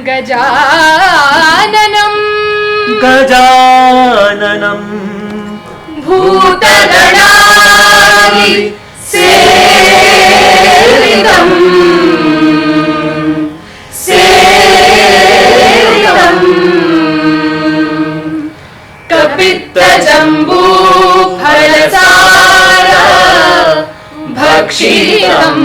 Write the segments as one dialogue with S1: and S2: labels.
S1: ಗಜಾನನಂ
S2: ಗಜಾನನಂ
S1: ಭೂತಗಣಾದಿ ಸೇವಿತಂ ಕಪಿತ್ತಜಂಬೂ ಫಲಸಾರ ಭಕ್ಷಿತಂ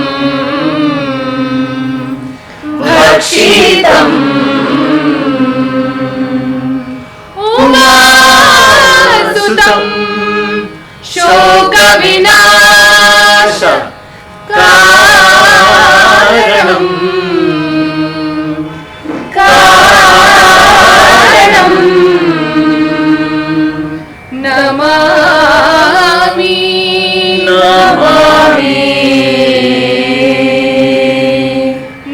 S1: ಉಮಾಸುತಂ ಶೋಕ ವಿನಾಶ ಕಾರಣಂ ನಮಾಮಿ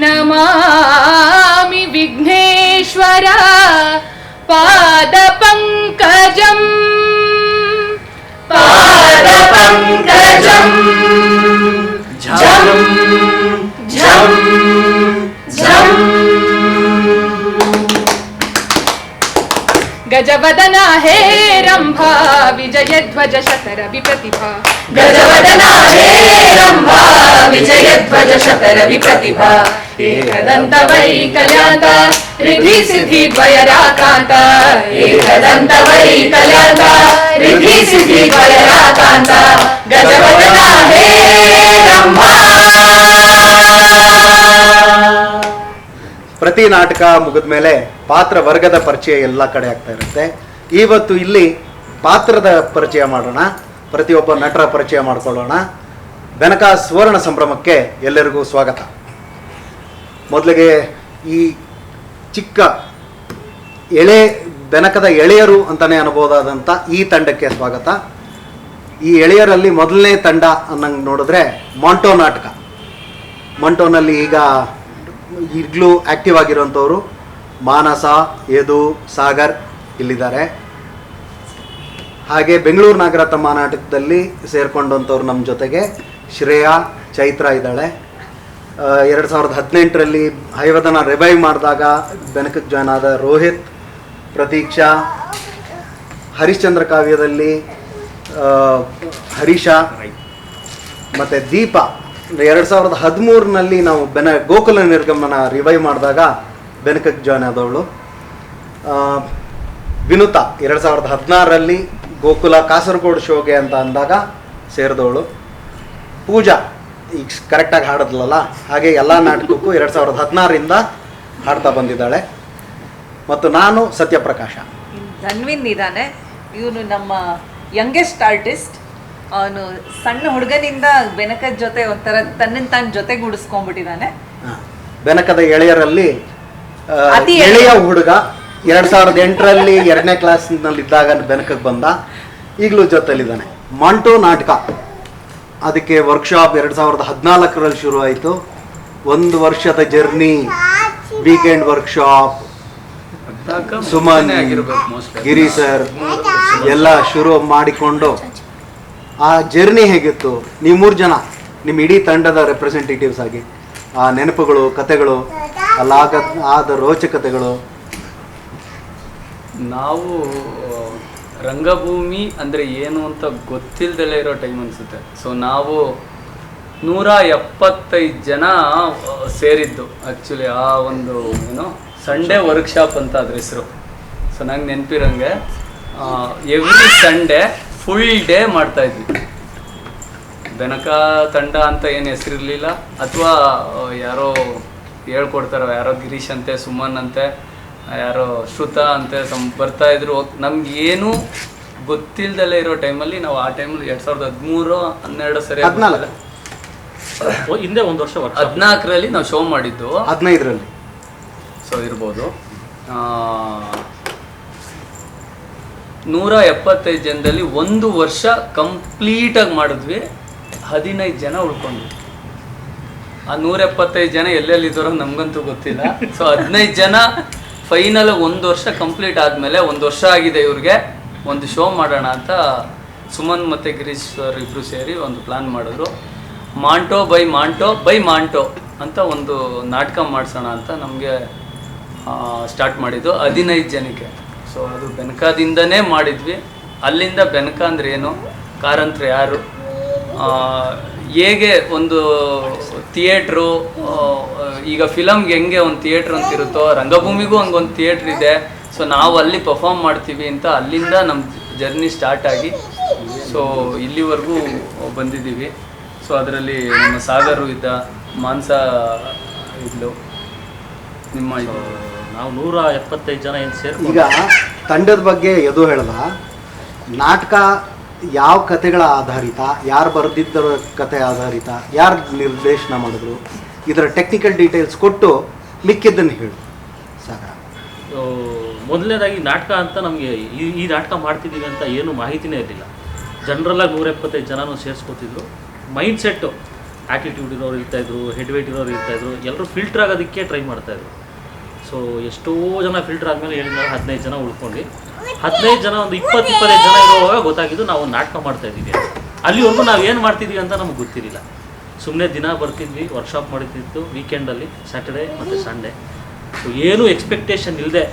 S1: ನಮಾಮಿ ವಿಘ್ನೇಶ್ವರ ಪಾದ ಪಂಕಜಂ ಝಂ ಝಂ ಝಂ. ಗಜವದನ ಹೇ ರಂಭಾ ವಿಜಯಧ್ವಜ ಶತರ ವಿಪ್ರತಿಭಾ. ಗಜವದನ ಹೇ ರಂಭಾ ವಿಜಯಧ್ವಜ ಶತರ ವಿಪ್ರತಿಭಾ. ಏಕದಂತ ವೈಕಲ್ಯಾಂತ ರಿಧಿ ಸಿದ್ಧಿ ದ್ವಯರಾಕಾಂತ. ಏಕದಂತ ವೈಕಲ್ಯಾಂತ ರಿಧಿ ಸಿದ್ಧಿ ದ್ವಯರಾಕಾಂತ. ಗಜವದನ ಹೇ ರಂಭಾ.
S2: ಪ್ರತಿ ನಾಟಕ ಮುಗಿದ ಮೇಲೆ ಪಾತ್ರ ವರ್ಗದ ಪರಿಚಯ ಎಲ್ಲ ಕಡೆ ಆಗ್ತಾ ಇರುತ್ತೆ. ಇವತ್ತು ಇಲ್ಲಿ ಪಾತ್ರದ ಪರಿಚಯ ಮಾಡೋಣ, ಪ್ರತಿಯೊಬ್ಬ ನಟರ ಪರಿಚಯ ಮಾಡಿಕೊಳ್ಳೋಣ. ಬೆನಕ ಸುವರ್ಣ ಸಂಭ್ರಮಕ್ಕೆ ಎಲ್ಲರಿಗೂ ಸ್ವಾಗತ. ಮೊದಲಿಗೆ ಈ ಚಿಕ್ಕ ಬೆನಕದ ಎಳೆಯರು ಅಂತಲೇ ಅನ್ಬೋದಾದಂಥ ಈ ತಂಡಕ್ಕೆ ಸ್ವಾಗತ. ಈ ಎಳೆಯರಲ್ಲಿ ಮೊದಲನೇ ತಂಡ ಅನ್ನಂಗೆ ನೋಡಿದ್ರೆ ಮಾಂಟೋ ನಾಟಕ. ಮಾಂಟೋನಲ್ಲಿ ಈಗಲೂ ಆ್ಯಕ್ಟಿವ್ ಆಗಿರುವಂಥವ್ರು ಮಾನಸ, ಯದು, ಸಾಗರ್ ಇಲ್ಲಿದ್ದಾರೆ. ಹಾಗೆ ಬೆಂಗಳೂರು ನಾಗರ ತಮ್ಮ ನಾಟಕದಲ್ಲಿ ಸೇರಿಕೊಂಡಂಥವ್ರು ನಮ್ಮ ಜೊತೆಗೆ ಶ್ರೇಯಾ, ಚೈತ್ರ ಇದ್ದಾಳೆ. 2018ರಲ್ಲಿ ಹೈವದನ ರಿವೈವ್ ಮಾಡಿದಾಗ ಬೆನಕಕ್ಕೆ ಜಾಯ್ನ್ ಆದ ರೋಹಿತ್, ಪ್ರತೀಕ್ಷಾ, ಹರಿಶ್ಚಂದ್ರ ಕಾವ್ಯದಲ್ಲಿ ಹರೀಶ ಮತ್ತು ದೀಪ. 2013ನಲ್ಲಿ ನಾವು ಗೋಕುಲ ನಿರ್ಗಮನ ರಿವೈವ್ ಮಾಡಿದಾಗ ಬೆನಕಕ್ಕೆ ಜಾಯ್ನ್ ಆದವಳು. ವಿನುತಾ 2016ರಲ್ಲಿ ಗೋಕುಲ ಕಾಸರಗೋಡು ಶೋಗೆ ಅಂತ ಅಂದಾಗ ಸೇರಿದವಳು. ಪೂಜಾ ಈಗ ಕರೆಕ್ಟಾಗಿ ಹಾಡೋದಿಲ್ಲಲ್ಲ, ಹಾಗೆ ಎಲ್ಲ ನಾಟಕಕ್ಕೂ 2016ರಿಂದ ಹಾಡ್ತಾ ಬಂದಿದ್ದಾಳೆ. ಮತ್ತು ನಾನು ಸತ್ಯಪ್ರಕಾಶ.
S3: ಧನ್ವಿನ್ ಇದ್ದಾನೆ, ಇವನು ನಮ್ಮ ಯಂಗೆಸ್ಟ್ ಆರ್ಟಿಸ್ಟ್. ಅವನು ಸಣ್ಣ ಹುಡುಗನಿಂದ ಬೆನಕದ ಜೊತೆ ಒಂಥರ ತನ್ನ ಜೊತೆಗೂಡಿಸ್ಕೊಂಡ್ಬಿಟ್ಟಿದ್ದಾನೆ.
S2: ಬೆನಕದ ಎಳೆಯರಲ್ಲಿ ಎಳೆಯ ಹುಡುಗ. 2008ರಲ್ಲಿ 2ನೇ ಕ್ಲಾಸ್ನಲ್ಲಿದ್ದಾಗ ಬೆನಕಕ್ಕೆ ಬಂದ, ಈಗಲೂ ಜೊತೆಲಿದ್ದಾನೆ. ಮಾಂಟೋ ನಾಟಕ ಅದಕ್ಕೆ ವರ್ಕ್ಶಾಪ್ 2014ರಲ್ಲಿ ಶುರು ಆಯಿತು. 1 ವರ್ಷದ ಜರ್ನಿ, ವೀಕೆಂಡ್ ವರ್ಕ್ಶಾಪ್, ಸುಮನ್, ಗಿರಿ ಸರ್ ಎಲ್ಲ ಶುರು ಮಾಡಿಕೊಂಡು ಆ ಜರ್ನಿ ಹೇಗಿತ್ತು? ನೀವು 3 ಜನ ನಿಮ್ಮ ಇಡೀ ತಂಡದ ರೆಪ್ರೆಸೆಂಟೇಟಿವ್ಸ್ ಆಗಿ ಆ ನೆನಪುಗಳು, ಕತೆಗಳು, ಆದ ರೋಚಕತೆಗಳು.
S4: ನಾವು ರಂಗಭೂಮಿ ಅಂದರೆ ಏನು ಅಂತ ಗೊತ್ತಿಲ್ಲದಲೇ ಇರೋ ಟೈಮ್ ಅನಿಸುತ್ತೆ. ಸೊ ನಾವು 175 ಜನ ಸೇರಿದ್ದು ಆ್ಯಕ್ಚುಲಿ ಆ ಒಂದು ಸಂಡೇ ವರ್ಕ್ಶಾಪ್ ಅಂತ ಅದ್ರ ಹೆಸರು. ಸೊ ನಂಗೆ ನೆನಪಿರಂಗೆ ಎವ್ರಿ ಸಂಡೇ ಫುಲ್ ಡೇ ಮಾಡ್ತಾಯಿದ್ವಿ. ಬೆನಕ ತಂಡ ಅಂತ ಏನು ಹೆಸರಿರಲಿಲ್ಲ, ಅಥವಾ ಯಾರೋ ಹೇಳ್ಕೊಡ್ತಾರೋ, ಯಾರೋ ಗಿರೀಶ್ ಅಂತೆ, ಸುಮನ್ ಅಂತೆ, ಯಾರೋ ಶ್ರುತ ಅಂತೆ ಬರ್ತಾಯಿದ್ರು. ನಮ್ಗೇನು ಗೊತ್ತಿಲ್ಲದಲ್ಲೇ ಇರೋ ಟೈಮಲ್ಲಿ ನಾವು ಆ ಟೈಮಲ್ಲಿ 2013-12 ಸರಿ
S5: ಹಿಂದೆ 1 ವರ್ಷ
S4: 14ರಲ್ಲಿ ನಾವು ಶೋ ಮಾಡಿದ್ದು.
S2: 15ರಲ್ಲಿ
S4: ಸೊ ಇರ್ಬೋದು. 175 ಜನದಲ್ಲಿ 1 ವರ್ಷ ಕಂಪ್ಲೀಟಾಗಿ ಮಾಡಿದ್ವಿ. 15 ಜನ ಉಳ್ಕೊಂಡ್ವಿ. ಆ 175 ಜನ ಎಲ್ಲೆಲ್ಲಿದ್ದಾರೋ ನಮಗಂತೂ ಗೊತ್ತಿಲ್ಲ. ಸೊ 15 ಜನ ಫೈನಲ್ 1 ವರ್ಷ ಕಂಪ್ಲೀಟ್ ಆದಮೇಲೆ 1 ವರ್ಷ ಆಗಿದೆ ಇವ್ರಿಗೆ, ಒಂದು ಶೋ ಮಾಡೋಣ ಅಂತ ಸುಮನ್ ಮತ್ತು ಗಿರೀಶ್ ಸರ್ ಇಬ್ಬರು ಸೇರಿ ಒಂದು ಪ್ಲ್ಯಾನ್ ಮಾಡಿದ್ರು. ಮಾಂಟೋ ಬೈ ಮಾಂಟೋ ಅಂತ ಒಂದು ನಾಟಕ ಮಾಡಿಸೋಣ ಅಂತ ನಮಗೆ ಸ್ಟಾರ್ಟ್ ಮಾಡಿದ್ದು 15 ಜನಕ್ಕೆ. ಸೊ ಅದು ಬೆನಕದಿಂದನೇ ಮಾಡಿದ್ವಿ. ಅಲ್ಲಿಂದ ಬೆನಕ ಅಂದರೆ ಏನು, ಕಾರಂತರು ಯಾರು, ಹೇಗೆ ಒಂದು ಥಿಯೇಟ್ರು, ಈಗ ಫಿಲಮ್ಗೆ ಹೆಂಗೆ ಒಂದು ಥಿಯೇಟ್ರ್ ಅಂತ ಇರುತ್ತೋ ರಂಗಭೂಮಿಗೂ ಹಂಗೊಂದು ಥಿಯೇಟ್ರ್ ಇದೆ. ಸೊ ನಾವು ಅಲ್ಲಿ ಪರ್ಫಾರ್ಮ್ ಮಾಡ್ತೀವಿ ಅಂತ ಅಲ್ಲಿಂದ ನಮ್ಮ ಜರ್ನಿ ಸ್ಟಾರ್ಟ್ ಆಗಿ ಸೊ ಇಲ್ಲಿವರೆಗೂ ಬಂದಿದ್ದೀವಿ. ಸೊ ಅದರಲ್ಲಿ ನಮ್ಮ ಸಾಗರು ಇದ್ದ, ಮಾನ್ಸ ಇದ್ಲು, ನಿಮ್ಮ
S5: ನಾವು 175 ಜನ ಏನು ಸೇರಿ.
S2: ಈಗ ತಂಡದ ಬಗ್ಗೆ ಎದು ಹೇಳ್ದ, ನಾಟಕ ಯಾವ ಕತೆಗಳ ಆಧಾರಿತ, ಯಾರು ಬರೆದಿದ್ದರ ಕತೆ ಆಧಾರಿತ, ಯಾರು ನಿರ್ದೇಶನ ಮಾಡಿದ್ರು, ಇದರ ಟೆಕ್ನಿಕಲ್ ಡೀಟೇಲ್ಸ್ ಕೊಟ್ಟು ಮಿಕ್ಕಿದ್ದನ್ನು ಹೇಳು ಸಾಕ.
S5: ಮೊದಲನೇದಾಗಿ ನಾಟಕ ಅಂತ ನಮಗೆ ಈ ನಾಟಕ ಮಾಡ್ತಿದ್ದೀವಿ ಅಂತ ಏನು ಮಾಹಿತಿನೇ ಇರಲಿಲ್ಲ. ಜನರಲ್ಲಾಗಿ 175 ಜನನೂ ಸೇರಿಸ್ಕೊತಿದ್ರು. ಮೈಂಡ್ ಸೆಟ್ಟು ಆ್ಯಟಿಟ್ಯೂಡ್ ಇರೋರು ಇರ್ತಾಯಿದ್ರು, ಹೆಡ್ ವೇಟ್ ಇರೋರು ಇರ್ತಾಯಿದ್ರು, ಎಲ್ಲರೂ ಫಿಲ್ಟ್ರ್ ಆಗೋದಕ್ಕೆ ಟ್ರೈ ಮಾಡ್ತಾಯಿದ್ರು. ಸೊ ಎಷ್ಟೋ ಜನ ಫಿಲ್ಟರ್ ಆದಮೇಲೆ 15 ಜನ ಉಳ್ಕೊಂಡು 15 ಜನ ಒಂದು 20-25 ಜನ ಇರುವಾಗ ಗೊತ್ತಾಗಿದ್ದು ನಾವು ನಾಟಕ ಮಾಡ್ತಾಯಿದ್ದೀವಿ. ಅಲ್ಲಿವರೆಗೂ ನಾವು ಏನು ಮಾಡ್ತಿದ್ದೀವಿ ಅಂತ ನಮಗೆ ಗೊತ್ತಿರಲಿಲ್ಲ. ಸುಮ್ಮನೆ ದಿನ ಬರ್ತಿದ್ವಿ, ವರ್ಕ್ಶಾಪ್ ಮಾಡ್ತಿದ್ದು ವೀಕೆಂಡಲ್ಲಿ, ಸ್ಯಾಟರ್ಡೇ ಮತ್ತು ಸಂಡೇ. ಸೊ ಏನೂ ಎಕ್ಸ್ಪೆಕ್ಟೇಷನ್ ಇಲ್ಲದೆ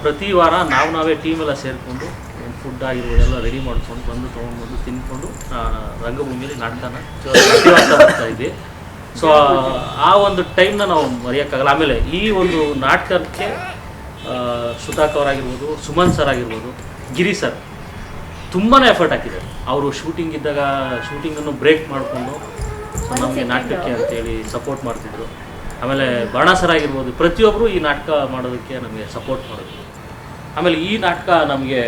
S5: ಪ್ರತಿ ವಾರ ನಾವೇ ಟೀಮೆಲ್ಲ ಸೇರಿಕೊಂಡು ಒಂದು ಫುಡ್ ಆಗಿರ್ಬೋದೆಲ್ಲ ರೆಡಿ ಮಾಡ್ಕೊಂಡು ಬಂದು ತೊಗೊಂಡ್ಬಂದು ತಿನ್ಕೊಂಡು ರಂಗಭೂಮಿಯಲ್ಲಿ ನಾಟಕನ ಮಾಡ್ತಾಯಿದ್ವಿ. ಸೊ ಆ ಒಂದು ಟೈಮ್ನ ನಾವು ಮರೆಯೋಕ್ಕಾಗಲ್ಲ. ಆಮೇಲೆ ಈ ಒಂದು ನಾಟಕಕ್ಕೆ ಸುಧಾಕ್ ಅವರಾಗಿರ್ಬೋದು, ಸುಮನ್ ಸರ್ ಆಗಿರ್ಬೋದು, ಗಿರಿ ಸರ್ ತುಂಬಾ ಎಫರ್ಟ್ ಹಾಕಿದ್ದಾರೆ. ಅವರು ಶೂಟಿಂಗ್ ಇದ್ದಾಗ ಶೂಟಿಂಗನ್ನು ಬ್ರೇಕ್ ಮಾಡಿಕೊಂಡು ಸೊ ನಮಗೆ ನಾಟಕಕ್ಕೆ ಅಂತೇಳಿ ಸಪೋರ್ಟ್ ಮಾಡ್ತಿದ್ರು. ಆಮೇಲೆ ಬಾಣ ಸರ್ ಆಗಿರ್ಬೋದು, ಪ್ರತಿಯೊಬ್ಬರು ಈ ನಾಟಕ ಮಾಡೋದಕ್ಕೆ ನಮಗೆ ಸಪೋರ್ಟ್ ಮಾಡಿದ್ರು. ಆಮೇಲೆ ಈ ನಾಟಕ ನಮಗೆ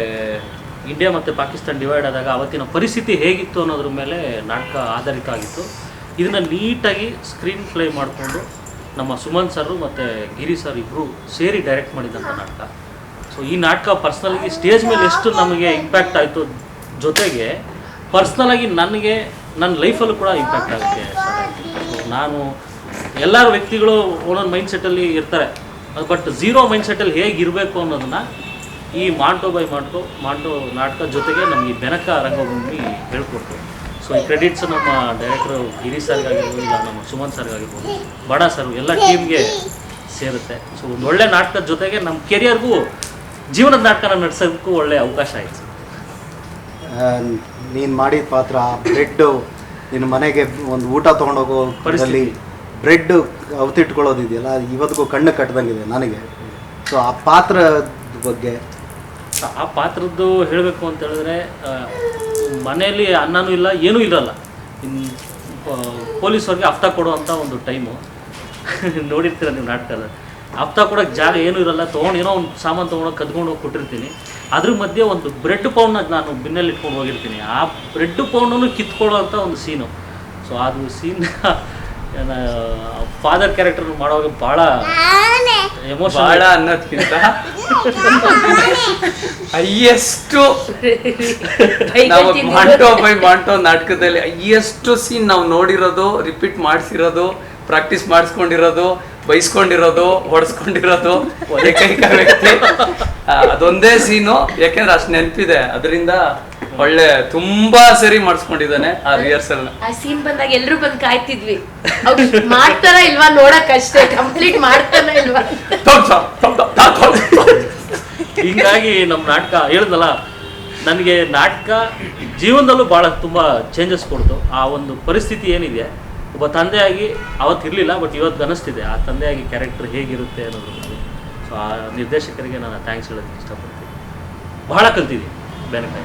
S5: ಇಂಡಿಯಾ ಮತ್ತು ಪಾಕಿಸ್ತಾನ ಡಿವೈಡ್ ಆದಾಗ ಅವತ್ತಿನ ಪರಿಸ್ಥಿತಿ ಹೇಗಿತ್ತು ಅನ್ನೋದ್ರ ಮೇಲೆ ನಾಟಕ ಆಧಾರಿತ ಆಗಿತ್ತು. ಇದನ್ನು ನೀಟಾಗಿ ಸ್ಕ್ರೀನ್ ಪ್ಲೇ ಮಾಡಿಕೊಂಡು ನಮ್ಮ ಸುಮನ್ ಸರ್ ಮತ್ತು ಗಿರಿ ಸರ್ ಇಬ್ಬರು ಸೇರಿ ಡೈರೆಕ್ಟ್ ಮಾಡಿದಂಥ ನಾಟಕ. ಸೊ ಈ ನಾಟಕ ಪರ್ಸ್ನಲಾಗಿ ಸ್ಟೇಜ್ ಮೇಲೆ ಎಷ್ಟು ನಮಗೆ ಇಂಪ್ಯಾಕ್ಟ್ ಆಯಿತು, ಜೊತೆಗೆ ಪರ್ಸ್ನಲಾಗಿ ನನಗೆ ನನ್ನ ಲೈಫಲ್ಲೂ ಕೂಡ ಇಂಪ್ಯಾಕ್ಟ್ ಆಗುತ್ತೆ. ಸೊ ನಾನು ಎಲ್ಲರ ವ್ಯಕ್ತಿಗಳು ಒಂದೊಂದು ಮೈಂಡ್ ಸೆಟ್ಟಲ್ಲಿ ಇರ್ತಾರೆ, ಬಟ್ ಝೀರೋ ಮೈಂಡ್ ಸೆಟ್ಟಲ್ಲಿ ಹೇಗಿರಬೇಕು ಅನ್ನೋದನ್ನು ಈ ಮಾಂಟೋ ಬೈ ಮಾಂಟೋ ನಾಟಕ ಜೊತೆಗೆ ನಮಗೆ ಬೆನಕ ರಂಗಭೂಮಿ ಹೇಳ್ಕೊಡ್ತು. ಸೊ ಈ ಕ್ರೆಡಿಟ್ಸ್ ನಮ್ಮ ಡೈರೆಕ್ಟರ್ ಗಿರಿ ಸರ್ಗಾಗಿರ್ಬೋದು, ಇಲ್ಲ ನಮ್ಮ ಸುಮನ್ ಸರ್ಗಾಗಿರ್ಬೋದು, ಬಡ ಸರ್ ಎಲ್ಲ ಟೀಮ್ಗೆ ಸೇರುತ್ತೆ. ಸೊ ಒಂದು ಒಳ್ಳೆ ನಾಟಕದ ಜೊತೆಗೆ ನಮ್ಮ ಕೆರಿಯರ್ಗೂ ಜೀವನದ ನಾಟಕನ ನಡೆಸೋದಕ್ಕೂ ಒಳ್ಳೆ ಅವಕಾಶ ಆಯಿತು.
S2: ನೀನು ಮಾಡಿದ ಪಾತ್ರ ಬ್ರೆಡ್ಡು, ನಿನ್ನ ಮನೆಗೆ ಒಂದು ಊಟ ತೊಗೊಂಡೋಗೋ ಪರಿಸ್ಥಿತಿ, ಬ್ರೆಡ್ ಅವತಿಟ್ಕೊಳ್ಳೋದಿದೆಯಲ್ಲ, ಇವತ್ತಿಗೂ ಕಣ್ಣು ಕಟ್ಟದಂಗಿದೆ ನನಗೆ. ಸೊ ಆ ಪಾತ್ರದ ಬಗ್ಗೆ,
S5: ಆ ಪಾತ್ರದ್ದು ಹೇಳಬೇಕು ಅಂತ ಹೇಳಿದ್ರೆ, ಮನೆಯಲ್ಲಿ ಅನ್ನನೂ ಇಲ್ಲ, ಏನೂ ಇರಲ್ಲ. ಪೊಲೀಸವ್ರಿಗೆ ಹಫ್ತಾ ಕೊಡುವಂಥ ಒಂದು ಟೈಮು ನೋಡಿರ್ತೀರ ನೀವು ನಾಟಕದಲ್ಲಿ. ಹಫ್ತಾ ಕೊಡೋಕ್ಕೆ ಜಾಗ ಏನೂ ಇರಲ್ಲ, ತೊಗೊಂಡು ಏನೋ ಒಂದು ಸಾಮಾನು ತೊಗೊಂಡೋಗಿ ಕದ್ಕೊಂಡು ಹೋಗಿ ಕೊಟ್ಟಿರ್ತೀನಿ. ಅದ್ರ ಮಧ್ಯೆ ಒಂದು ಬ್ರೆಡ್ ಪೌಂಡ್ನ ನಾನು ಬಿನ್ನಲ್ಲಿ ಇಟ್ಕೊಂಡು ಹೋಗಿರ್ತೀನಿ. ಆ ಬ್ರೆಡ್ ಪೌಂಡನ್ನು ಕಿತ್ಕೊಳ್ಳೋ ಅಂಥ ಒಂದು ಸೀನು. ಸೊ ಅದು ಸೀನ್ ಫಾದರ್ ಕ್ಯಾರೆಕ್ಟರ್ ಮಾಡುವಾಗ ಭಾಳ ಎಮೋಷನ್,
S4: ಭಾಳ ಅನ್ನೋದಕ್ಕಿಂತ ಹೈಯೆಸ್ಟು ನಾವು ಮಾಂಟೋ ನಾಟಕದಲ್ಲಿ ಹೈಯೆಸ್ಟ್ ಸೀನ್ ನಾವು ನೋಡಿರೋದು, ರಿಪೀಟ್ ಮಾಡಿಸಿರೋದು, ಪ್ರಾಕ್ಟೀಸ್ ಮಾಡಿಸ್ಕೊಂಡಿರೋದು, ಬೈಸ್ಕೊಂಡಿರೋದು, ಹೊಡೆಸ್ಕೊಂಡಿರೋದು ಏಕೈಕ ವ್ಯಕ್ತಿ ಅದೊಂದೇ ಸೀನು. ಯಾಕೆಂದ್ರೆ ಅಷ್ಟು ನೆನಪಿದೆ, ಅದರಿಂದ ಒಳ್ಳೆ ತುಂಬಾ ಸರಿ ಮಾಡಿಸ್ಕೊಂಡಿದ್ದಾನೆ ಆ ರಿಹರ್ಸಲ್.
S1: ಆ ಸೀನ್ ಬಂದಾಗ ಎಲ್ಲರೂ ಬಂದು ಕಾಯ್ತಿದ್ವಿ, ಮಾಡ್ತಾರ ಇಲ್ವಾ ನೋಡಕ್ ಅಷ್ಟೇ, ಕಂಪ್ಲೀಟ್ ಮಾಡ್ತಾನ ಇಲ್ವಾ.
S5: ಹೀಗಾಗಿ ನಮ್ಮ ನಾಟಕ ಹೇಳಿದ್ನಲ್ಲ, ನನಗೆ ನಾಟಕ ಜೀವನದಲ್ಲೂ ಭಾಳ ತುಂಬ ಚೇಂಜಸ್ ಕೊಡ್ತು. ಆ ಒಂದು ಪರಿಸ್ಥಿತಿ ಏನಿದೆ, ಒಬ್ಬ ತಂದೆಯಾಗಿ ಅವತ್ತಿರಲಿಲ್ಲ, ಬಟ್ ಇವತ್ತು ಅನಿಸ್ತಿದೆ ಆ ತಂದೆಯಾಗಿ ಕ್ಯಾರೆಕ್ಟರ್ ಹೇಗಿರುತ್ತೆ ಅನ್ನೋದ್ರ ಬಗ್ಗೆ. ಸೊ ಆ ನಿರ್ದೇಶಕರಿಗೆ ನಾನು ಥ್ಯಾಂಕ್ಸ್ ಹೇಳೋದಕ್ಕೆ ಇಷ್ಟಪಡ್ತೀನಿ. ಬಹಳ ಕಲ್ತಿದ್ದೀನಿ ಬೆನಕ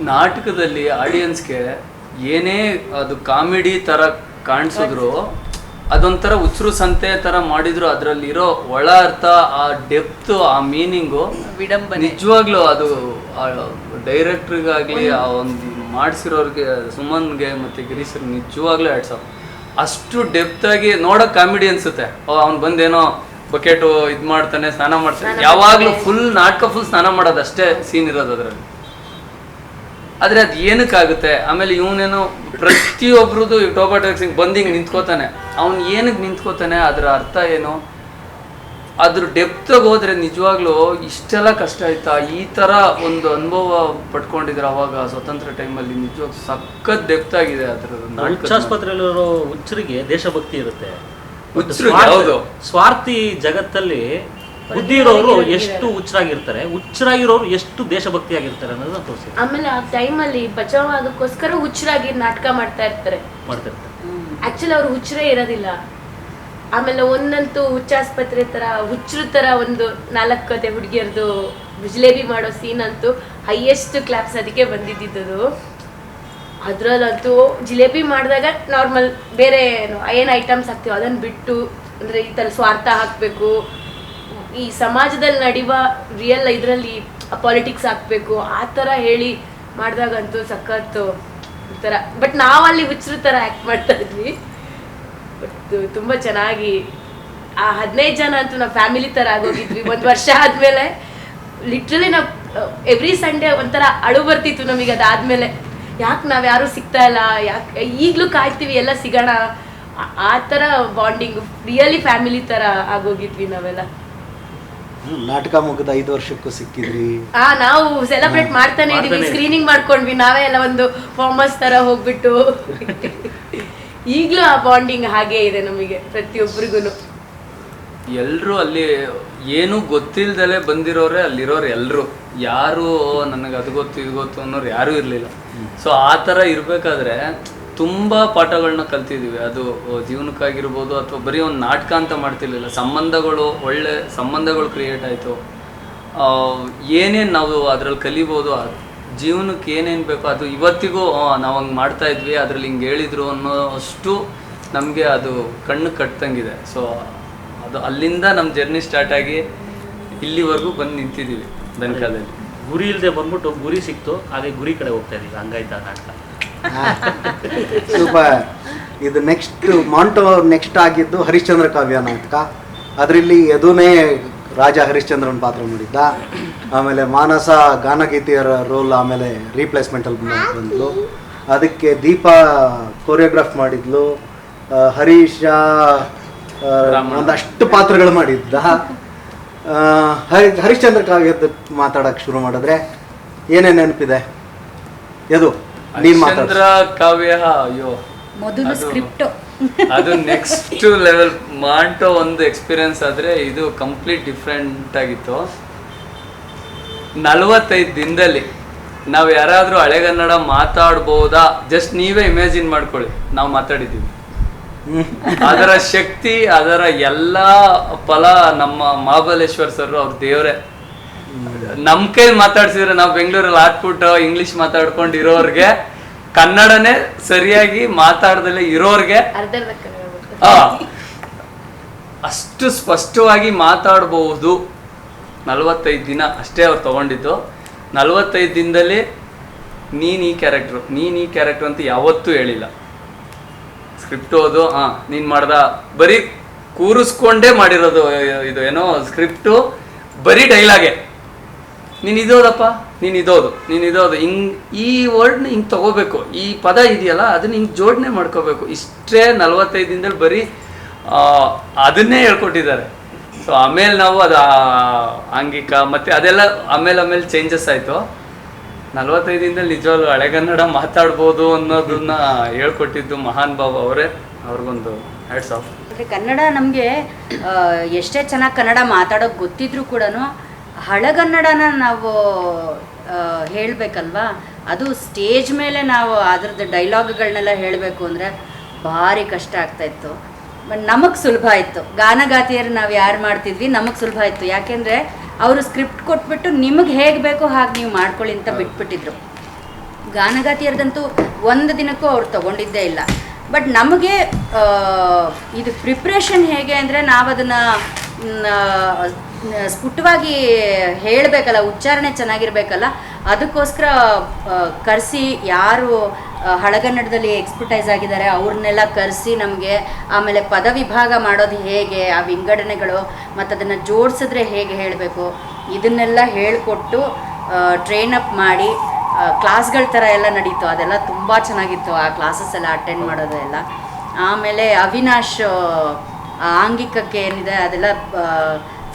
S4: ನಾಟಕದಲ್ಲಿ. ಆಡಿಯನ್ಸ್ಗೆ ಏನೇ ಅದು ಕಾಮಿಡಿ ಥರ ಕಾಣಿಸಿದ್ರು, ಅದೊಂಥರ ಉಸಿರು ಸಂತೆ ಥರ ಮಾಡಿದ್ರು, ಅದರಲ್ಲಿರೋ ಒಳ ಅರ್ಥ, ಆ ಡೆಪ್ತು, ಆ ಮೀನಿಂಗು
S3: ವಿಡಂಬನೆ
S4: ನಿಜವಾಗ್ಲೂ ಅದು ಡೈರೆಕ್ಟ್ರಿಗಾಗಲಿ ಆ ಒಂದು ಮಾಡಿಸಿರೋರಿಗೆ, ಸುಮನ್ಗೆ ಮತ್ತು ಗಿರೀಶ್ಗೆ ನಿಜವಾಗ್ಲೂ ಆಡ್ಸೋ ಅಷ್ಟು ಡೆಪ್ತಾಗಿ ನೋಡೋಕೆ ಕಾಮಿಡಿ ಅನಿಸುತ್ತೆ. ಅವ್ನು ಬಂದೇನೋ ಬಕೆಟು ಇದು ಮಾಡ್ತಾನೆ, ಸ್ನಾನ ಮಾಡ್ತಾನೆ, ಯಾವಾಗಲೂ ಫುಲ್ ನಾಟಕ ಫುಲ್ ಸ್ನಾನ ಮಾಡೋದು ಅಷ್ಟೇ ಸೀನ್ ಇರೋದು ಅದರಲ್ಲಿ. ಆದರೆ ಅದು ಏನಕ್ಕಾಗುತ್ತೆ? ಆಮೇಲೆ ಇವನೇನೋ ಪ್ರತಿಯೊಬ್ರದ್ದು ಈಗ ಟೋಬಾ ಟ್ಯಾಕ್ಸಿಂಗ್ ಬಂದು ಹಿಂಗೆ ನಿಂತ್ಕೋತಾನೆ, ಅವ್ನು ಏನಕ್ಕೆ ನಿಂತ್ಕೋತಾನೆ, ಅದರ ಅರ್ಥ ಏನು, ಅದ್ರ ಡೆಪ್ತಾಗಿ ಹೋದ್ರೆ ನಿಜವಾಗ್ಲೂ ಇಷ್ಟೆಲ್ಲ ಕಷ್ಟ ಆಯ್ತಾ, ಈ ತರ ಒಂದು ಅನುಭವ ಪಡ್ಕೊಂಡಿದ್ರೆ ಅವಾಗ ಸ್ವತಂತ್ರ ಟೈಮಲ್ಲಿ ನಿಜವಾಗ್ ಸಖತ್ ಡೆಪ್ತ್ ಆಗಿದೆ ಅದ್ರ
S5: ಹುಚ್ಚಾಸ್ಪತ್ರೆಯಲ್ಲಿರೋ ಹುಚ್ಚರಿಗೆ ದೇಶಭಕ್ತಿ ಇರುತ್ತೆ.
S4: ಹುಚ್ಚರಿಗೆ ಹೌದು.
S5: ಸ್ವಾರ್ಥಿ ಜಗತ್ತಲ್ಲಿ ಬುದ್ಧಿ ಇರೋರು ಎಷ್ಟು ಹುಚ್ಚರಾಗಿರ್ತಾರೆ, ಹುಚ್ಚರಾಗಿರೋರು ಎಷ್ಟು ದೇಶಭಕ್ತಿ ಆಗಿರ್ತಾರೆ ಅನ್ನೋದನ್ನ ತೋರಿಸಿ.
S1: ಆಮೇಲೆ ಆ ಟೈಮಲ್ಲಿ ಬಚಾವ್ ಆಗೋಕ್ಕೋಸ್ಕರ ಹುಚ್ಚರಾಗಿ ನಾಟಕ ಮಾಡ್ತಿರ್ತಾರೆ. ಆಕ್ಚುಲಿ ಅವ್ರು ಹುಚ್ಚರೇ ಇರೋದಿಲ್ಲ. ಆಮೇಲೆ ಒಂದಂತೂ ಹುಚ್ಚಾಸ್ಪತ್ರೆ ತರ ಹುಚ್ಚರ ತರ ಒಂದು 4 ಕತೆ ಹುಡುಗಿಯರ್ದು ಜಿಲೇಬಿ ಮಾಡೋ ಸೀನ್ ಅಂತೂ ಹೈಯೆಸ್ಟ್ ಕ್ಲಾಪ್ಸ್ ಅದಕ್ಕೆ ಬಂದಿದ್ದು. ಅದ್ರಲ್ಲಂತೂ ಜಿಲೇಬಿ ಮಾಡಿದಾಗ ನಾರ್ಮಲ್ ಬೇರೆ ಏನು ಐಟಮ್ಸ್ ಹಾಕ್ತೀವಿ ಅದನ್ನ ಬಿಟ್ಟು ಅಂದ್ರೆ ಈ ತರ ಸ್ವಾರ್ಥ ಹಾಕ್ಬೇಕು, ಈ ಸಮಾಜದಲ್ಲಿ ನಡೆಯುವ ರಿಯಲ್ ಇದರಲ್ಲಿ ಪಾಲಿಟಿಕ್ಸ್ ಹಾಕ್ಬೇಕು ಆ ಥರ ಹೇಳಿ ಮಾಡಿದಾಗಂತೂ ಸಖತ್ತು ಥರ. ಬಟ್ ನಾವಲ್ಲಿ ಹುಚ್ಚರ ಥರ ಆ್ಯಕ್ಟ್ ಮಾಡ್ತಾ ಇದ್ವಿ. ಬಟ್ ತುಂಬ ಚೆನ್ನಾಗಿ ಆ 15 ಜನ ಅಂತೂ ನಾವು ಫ್ಯಾಮಿಲಿ ಥರ ಆಗೋಗಿದ್ವಿ. 1 ವರ್ಷ ಆದಮೇಲೆ ಲಿಟ್ರಲಿ ನಾವು ಎವ್ರಿ ಸಂಡೇ ಒಂಥರ ಅಳು ಬರ್ತಿತ್ತು ನಮಗೆ. ಅದಾದಮೇಲೆ ಯಾಕೆ ನಾವು ಯಾರೂ ಸಿಗ್ತಾ ಇಲ್ಲ, ಯಾಕೆ ಈಗಲೂ ಕಾಯ್ತೀವಿ ಎಲ್ಲ ಸಿಗೋಣ, ಆ ಥರ ಬಾಂಡಿಂಗ್ ರಿಯಲಿ ಫ್ಯಾಮಿಲಿ ಥರ ಆಗೋಗಿದ್ವಿ ನಾವೆಲ್ಲ.
S2: ನಾಟಕ ಮುಗಿದ 5 ವರ್ಷಕ್ಕೂ ಸಿಕ್ಕಿದ್ರಿ.
S1: ನಾವು ಸೆಲೆಬ್ರೇಟ್ ಮಾಡ್ತಾನೆ ಇದೀವಿ, ಸ್ಕ್ರೀನಿಂಗ್ ಮಾಡ್ಕೊಂಡ್ವಿ ನಾವೇ ಎಲ್ಲ ಒಂದು ಫಾರ್ಮರ್ಸ್ ತರ ಹೋಗ್ಬಿಟ್ಟು. ಈಗ್ಲೂ ಆ ಬಾಂಡಿಂಗ್ ಹಾಗೆ ಇದೆ ನಮಗೆ ಪ್ರತಿಯೊಬ್ಬರಿಗೂ.
S4: ಎಲ್ರು ಅಲ್ಲಿ ಏನು ಗೊತ್ತಿಲ್ದಲೆ ಬಂದಿರೋರೆ ಅಲ್ಲಿರೋರು ಎಲ್ರು, ಯಾರು ನನಗೆ ಅದು ಗೊತ್ತು ಇದು ಗೊತ್ತು ಅನ್ನೋರು ಯಾರೂ ಇರಲಿಲ್ಲ. ಸೊ ಆ ಥರ ಇರಬೇಕಾದ್ರೆ ತುಂಬ ಪಾಠಗಳನ್ನ ಕಲ್ತಿದ್ದೀವಿ. ಅದು ಜೀವನಕ್ಕಾಗಿರ್ಬೋದು ಅಥವಾ ಬರೀ ಒಂದು ನಾಟಕ ಅಂತ ಮಾಡ್ತಿರ್ಲಿಲ್ಲ, ಸಂಬಂಧಗಳು ಒಳ್ಳೆ ಸಂಬಂಧಗಳು ಕ್ರಿಯೇಟ್ ಆಯಿತು. ಏನೇನು ನಾವು ಅದರಲ್ಲಿ ಕಲಿಬೋದು, ಜೀವನಕ್ಕೆ ಏನೇನು ಬೇಕೋ ಅದು ಇವತ್ತಿಗೂ ನಾವು ಹಂಗೆ ಮಾಡ್ತಾಯಿದ್ವಿ, ಅದರಲ್ಲಿ ಹಿಂಗೆ ಹೇಳಿದ್ರು ಅನ್ನೋ ಅಷ್ಟು ನಮಗೆ ಅದು ಕಣ್ಣು ಕಟ್ಟಂಗಿದೆ. ಸೊ ಅದು ಅಲ್ಲಿಂದ ನಮ್ಮ ಜರ್ನಿ ಸ್ಟಾರ್ಟ್ ಆಗಿ ಇಲ್ಲಿವರೆಗೂ ಬಂದು ನಿಂತಿದ್ದೀವಿ ಬೆನಕದಲ್ಲಿ.
S5: ಗುರಿ ಇಲ್ಲದೆ ಬಂದ್ಬಿಟ್ಟು ಗುರಿ ಸಿಕ್ತು, ಹಾಗೆ ಗುರಿ ಕಡೆ ಹೋಗ್ತಾ ಇದೀವಿ. ಹಂಗಾಯ್ತಾ ನಾಟಕ
S2: ಸೂಪರ್. ಇದು ನೆಕ್ಸ್ಟ್ ಆಗಿದ್ದು ಹರಿಶ್ಚಂದ್ರ ಕಾವ್ಯ ನಾಟಕ. ಅದರಲ್ಲಿ ಯದುನೇ ರಾಜ ಹರಿಶ್ಚಂದ್ರನ್ ಪಾತ್ರ ಮಾಡಿದ್ದ. ಆಮೇಲೆ ಮಾನಸ ಗಾನಗೀತೆಯರ ರೋಲ್ ಆಮೇಲೆ ರೀಪ್ಲೇಸ್ಮೆಂಟಲ್ಲಿ ಬಂದ್ಲು. ಅದಕ್ಕೆ ದೀಪಾ ಕೊರಿಯೋಗ್ರಾಫ್ ಮಾಡಿದ್ಲು. ಹರೀಶ ಒಂದಷ್ಟು ಪಾತ್ರಗಳು ಮಾಡಿದ್ದ. ಹರಿಶ್ಚಂದ್ರ ಕಾವ್ಯದ ಮಾತಾಡಕ್ಕೆ ಶುರು ಮಾಡಿದ್ರೆ ಏನೇನು ನೆನಪಿದೆ? ಯದು
S4: ಹರಿಶ್ಚಂದ್ರ ಕಾವ್ಯ, ಅಯ್ಯೋ
S6: ಮೊದಲು ಸ್ಕ್ರಿಪ್ಟ್
S4: ಅದು ನೆಕ್ಸ್ಟ್ ಲೆವೆಲ್ ಮಾಡೋ ಒಂದು ಎಕ್ಸ್ಪೀರಿಯನ್ಸ್. ಆದರೆ ಇದು ಕಂಪ್ಲೀಟ್ ಡಿಫ್ರೆಂಟ್ ಆಗಿತ್ತು. 45 ದಿನದಲ್ಲಿ ನಾವು ಯಾರಾದರೂ ಹಳೆಗನ್ನಡ ಮಾತಾಡ್ಬೋದಾ? ಜಸ್ಟ್ ನೀವೇ ಇಮ್ಯಾಜಿನ್ ಮಾಡ್ಕೊಳ್ಳಿ, ನಾವು ಮಾತಾಡಿದ್ದೀವಿ. ಅದರ ಶಕ್ತಿ, ಅದರ ಎಲ್ಲ ಫಲ ನಮ್ಮ ಮಹಾಬಲೇಶ್ವರ್ ಸರ್ ಅವ್ರ ದೇವ್ರೆ. ನಮ್ ಕೈಲಿ ಮಾತಾಡ್ಸಿದ್ರೆ ನಾವು ಬೆಂಗಳೂರಲ್ಲಿ ಹಾಕ್ಬಿಟ್ಟು ಇಂಗ್ಲಿಷ್ ಮಾತಾಡ್ಕೊಂಡಿರೋರ್ಗೆ, ಕನ್ನಡನೇ ಸರಿಯಾಗಿ ಮಾತಾಡ್ದಲೇ ಇರೋರ್ಗೆ ಅಷ್ಟು ಸ್ಪಷ್ಟವಾಗಿ ಮಾತಾಡಬಹುದು. 45 ದಿನ ಅಷ್ಟೇ ಅವ್ರು ತಗೊಂಡಿದ್ದು. 45 ದಿನದಲ್ಲಿ ನೀನ್ ಈ ಕ್ಯಾರೆಕ್ಟರ್ ಅಂತ ಯಾವತ್ತೂ ಹೇಳಿಲ್ಲ. ಸ್ಕ್ರಿಪ್ಟ್ ಓದು, ನೀನ್ ಮಾಡ್ದ, ಬರೀ ಕೂರಿಸ್ಕೊಂಡೇ ಮಾಡಿರೋದು. ಇದು ಏನೋ ಸ್ಕ್ರಿಪ್ಟು ಬರೀ ಡೈಲಾಗೆ, ನೀನು ಇದೋದು ಹಿಂಗೆ ಈ ವರ್ಡ್ನ ಹಿಂಗೆ ತಗೋಬೇಕು, ಈ ಪದ ಇದೆಯಲ್ಲ ಅದನ್ನ ಹಿಂಗೆ ಜೋಡಣೆ ಮಾಡ್ಕೋಬೇಕು. ಇಷ್ಟೇ 45 ದಿನದಲ್ಲಿ ಬರೀ ಅದನ್ನೇ ಹೇಳ್ಕೊಟ್ಟಿದ್ದಾರೆ. ಸೊ ಆಮೇಲೆ ನಾವು ಅದು ಆಂಗಿಕ ಮತ್ತು ಅದೆಲ್ಲ ಆಮೇಲೆ ಚೇಂಜಸ್ ಆಯಿತು. 45 ದಿನದಲ್ಲಿ ನಿಜವಾಗ್ಲೂ ಹಳೆಗನ್ನಡ ಮಾತಾಡ್ಬೋದು ಅನ್ನೋದನ್ನ ಹೇಳ್ಕೊಟ್ಟಿದ್ದು ಮಹಾನ್ ಬಾಬು ಅವರೇ. ಅವ್ರಿಗೊಂದು ಹ್ಯಾಟ್ಸ್ ಆಫ್.
S6: ಕನ್ನಡ ನಮಗೆ ಎಷ್ಟೇ ಚೆನ್ನಾಗಿ ಕನ್ನಡ ಮಾತಾಡೋಕೆ ಗೊತ್ತಿದ್ರೂ ಕೂಡ ಹಳೆಗನ್ನಡನ ನಾವು ಹೇಳಬೇಕಲ್ವಾ, ಅದು ಸ್ಟೇಜ್ ಮೇಲೆ ನಾವು ಅದರದ್ದು ಡೈಲಾಗ್ಗಳನ್ನೆಲ್ಲ ಹೇಳಬೇಕು ಅಂದರೆ ಭಾರಿ ಕಷ್ಟ ಆಗ್ತಾಯಿತ್ತು. ಬಟ್ ನಮಗೆ ಸುಲಭ ಆಯಿತು. ಗಾನಗಾತಿಯರು ನಾವು ಯಾರು ಮಾಡ್ತಿದ್ವಿ ನಮಗೆ ಸುಲಭ ಆಯಿತು. ಯಾಕೆಂದರೆ ಅವರು ಸ್ಕ್ರಿಪ್ಟ್ ಕೊಟ್ಬಿಟ್ಟು ನಿಮಗೆ ಹೇಗೆ ಬೇಕೋ ಹಾಗೆ ನೀವು ಮಾಡ್ಕೊಳ್ಳಿ ಅಂತ ಬಿಟ್ಬಿಟ್ಟಿದ್ರು. ಗಾನಗಾತಿಯರ್ದಂತೂ ಒಂದು ದಿನಕ್ಕೂ ಅವ್ರು ತೊಗೊಂಡಿದ್ದೇ ಇಲ್ಲ. ಬಟ್ ನಮಗೆ ಇದು ಪ್ರಿಪ್ರೇಷನ್ ಹೇಗೆ ಅಂದರೆ ನಾವು ಅದನ್ನು ಸ್ಫುಟವಾಗಿ ಹೇಳಬೇಕಲ್ಲ, ಉಚ್ಚಾರಣೆ ಚೆನ್ನಾಗಿರ್ಬೇಕಲ್ಲ, ಅದಕ್ಕೋಸ್ಕರ ಕರೆಸಿ ಯಾರು ಹಳೆಗನ್ನಡದಲ್ಲಿ ಎಕ್ಸ್ಪರ್ಟೈಸ್ ಆಗಿದ್ದಾರೆ ಅವ್ರನ್ನೆಲ್ಲ ಕರೆಸಿ ನಮಗೆ, ಆಮೇಲೆ ಪದ ವಿಭಾಗ ಮಾಡೋದು ಹೇಗೆ, ಆ ವಿಂಗಡಣೆಗಳು ಮತ್ತು ಅದನ್ನು ಜೋಡಿಸಿದ್ರೆ ಹೇಗೆ ಹೇಳಬೇಕು ಇದನ್ನೆಲ್ಲ ಹೇಳಿಕೊಟ್ಟು ಟ್ರೈನ್ ಅಪ್ ಮಾಡಿ ಕ್ಲಾಸ್ಗಳ ಥರ ಎಲ್ಲ ನಡೀತು. ಅದೆಲ್ಲ ತುಂಬ ಚೆನ್ನಾಗಿತ್ತು ಆ ಕ್ಲಾಸಸ್ ಎಲ್ಲ ಅಟೆಂಡ್ ಮಾಡೋದು ಎಲ್ಲ. ಆಮೇಲೆ ಅವಿನಾಶ್ ಆಂಗಿಕಕ್ಕೆ ಏನಿದೆ ಅದೆಲ್ಲ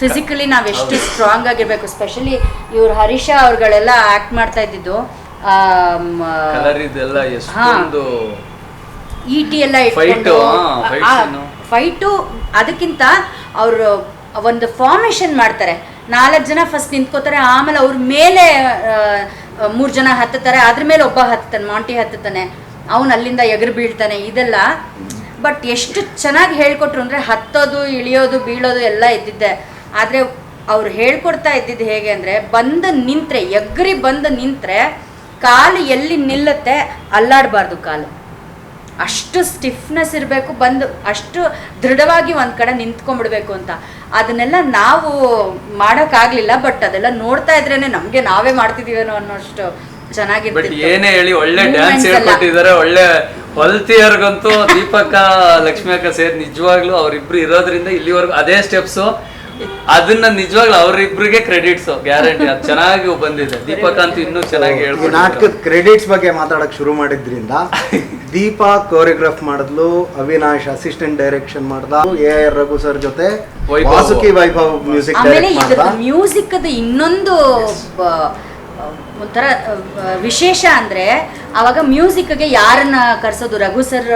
S6: ಫಿಸಿಕಲಿ ನಾವು ಎಷ್ಟು ಸ್ಟ್ರಾಂಗ್ ಆಗಿರ್ಬೇಕು. ಸ್ಪೆಷಲಿ ಇವ್ರು ಹರೀಶ ಅವ್ರುಗಳೆಲ್ಲ ಆಕ್ಟ್ ಮಾಡ್ತಾ ಇದ್ದಿದ್ದು
S4: ಕಲರ್ ಇದೆಲ್ಲ ಎಷ್ಟೊಂದು
S6: ಇಟಿ ಎಲ್ಲ ಫೈಟು. ಅದಕ್ಕಿಂತ ಅವರು ಒಂದು ಫಾರ್ಮೇಶನ್ ಮಾಡ್ತಾರೆ. 4 ಜನ ಫಸ್ಟ್ ನಿಂತ್ಕೋತಾರೆ, ಆಮೇಲೆ ಅವ್ರ ಮೇಲೆ 3 ಜನ ಹತ್ತುತ್ತಾರೆ, ಅದ್ರ ಮೇಲೆ ಒಬ್ಬ ಹತ್ತಾನೆ, ಮಾಂಟಿ ಹತ್ತುತ್ತಾನೆ, ಅವನು ಅಲ್ಲಿಂದ ಎಗರು ಬೀಳ್ತಾನೆ. ಇದೆಲ್ಲ ಬಟ್ ಎಷ್ಟು ಚೆನ್ನಾಗಿ ಹೇಳ್ಕೊಟ್ರು ಅಂದರೆ ಹತ್ತೋದು ಇಳಿಯೋದು ಬೀಳೋದು ಎಲ್ಲ ಇದ್ದಿದ್ದೆ. ಆದರೆ ಅವ್ರು ಹೇಳ್ಕೊಡ್ತಾ ಇದ್ದಿದ್ದು ಹೇಗೆ ಅಂದರೆ ಬಂದು ನಿಂತರೆ ಎಗ್ರಿ ಬಂದು ನಿಂತರೆ ಕಾಲು ಎಲ್ಲಿ ನಿಲ್ಲುತ್ತೆ ಅಲ್ಲಾಡಬಾರ್ದು, ಕಾಲು ಅಷ್ಟು ಸ್ಟಿಫ್ನೆಸ್ ಇರಬೇಕು, ಬಂದು ಅಷ್ಟು ದೃಢವಾಗಿ ಒಂದು ಕಡೆ ನಿಂತ್ಕೊಂಡ್ಬಿಡ್ಬೇಕು ಅಂತ. ಅದನ್ನೆಲ್ಲ ನಾವು ಮಾಡೋಕ್ಕಾಗಲಿಲ್ಲ. ಬಟ್ ಅದೆಲ್ಲ ನೋಡ್ತಾ ಇದ್ರೇನೆ ನಮಗೆ ನಾವೇ ಮಾಡ್ತಿದೀವೇನೋ ಅನ್ನೋಷ್ಟು ಚೆನ್ನಾಗಿರ್ತಿತ್ತು.
S4: ಏನೇ ಹೇಳಿ ಒಳ್ಳೆ ಡ್ಯಾನ್ಸ್ ಹೇಳ್ಕೊಟ್ಟಿದ್ದಾರೆ. ಒಳ್ಳೆ ಹೊಲ್ತಿಯರ್ಗಂತೂ ದೀಪಕ್ಕ ಲಕ್ಷ್ಮಿ ಅಕ್ಕ ಸೇರಿ ನಿಜವಾಗ್ಲೂ ಅವರಿಬ್ರು ಇರೋದ್ರಿಂದ ಇಲ್ಲಿವರೆಗೂ ಅದೇ ಸ್ಟೆಪ್ಸು, ಅದನ್ನ ನಿಜವಾಗ್ಲೂ ಅವರಿಬ್ರಿಗೆ ಕ್ರೆಡಿಟ್ಸ್ ಗ್ಯಾರಂಟಿ. ಅದು ಚೆನ್ನಾಗಿ ಬಂದಿದೆ. ದೀಪಕ್ ಅಂತೂ ಇನ್ನೂ ಚೆನ್ನಾಗಿ ಹೇಳ್ಬೋದು.
S2: ನಾಟಕದ ಕ್ರೆಡಿಟ್ಸ್ ಬಗ್ಗೆ ಮಾತಾಡಕ್ ಶುರು ಮಾಡಿದ್ರಿಂದ ದೀಪಾ ಕೋರಿಯೋಗ್ರಾಫ್ ಮಾಡಿದ್ಲು, ಅವಿನಾಶ್ ಅಸಿಸ್ಟೆಂಟ್ ಡೈರೆಕ್ಷನ್ ಮಾಡ್ದ, AR ರಘು ಸರ್ ಜೊತೆ ವಾಸುಕಿ ವೈಭವ್ ಮ್ಯೂಸಿಕ್ ಡೈರೆಕ್ಟ್ ಮಾಡ್ದ.
S6: ಮ್ಯೂಸಿಕ್ ಅದು ಇನ್ನೊಂದು ಒಂಥರ ವಿಶೇಷ ಅಂದರೆ ಆವಾಗ ಮ್ಯೂಸಿಕ್ಗೆ ಯಾರನ್ನ ಕರ್ಸೋದು, ರಘು ಸರ್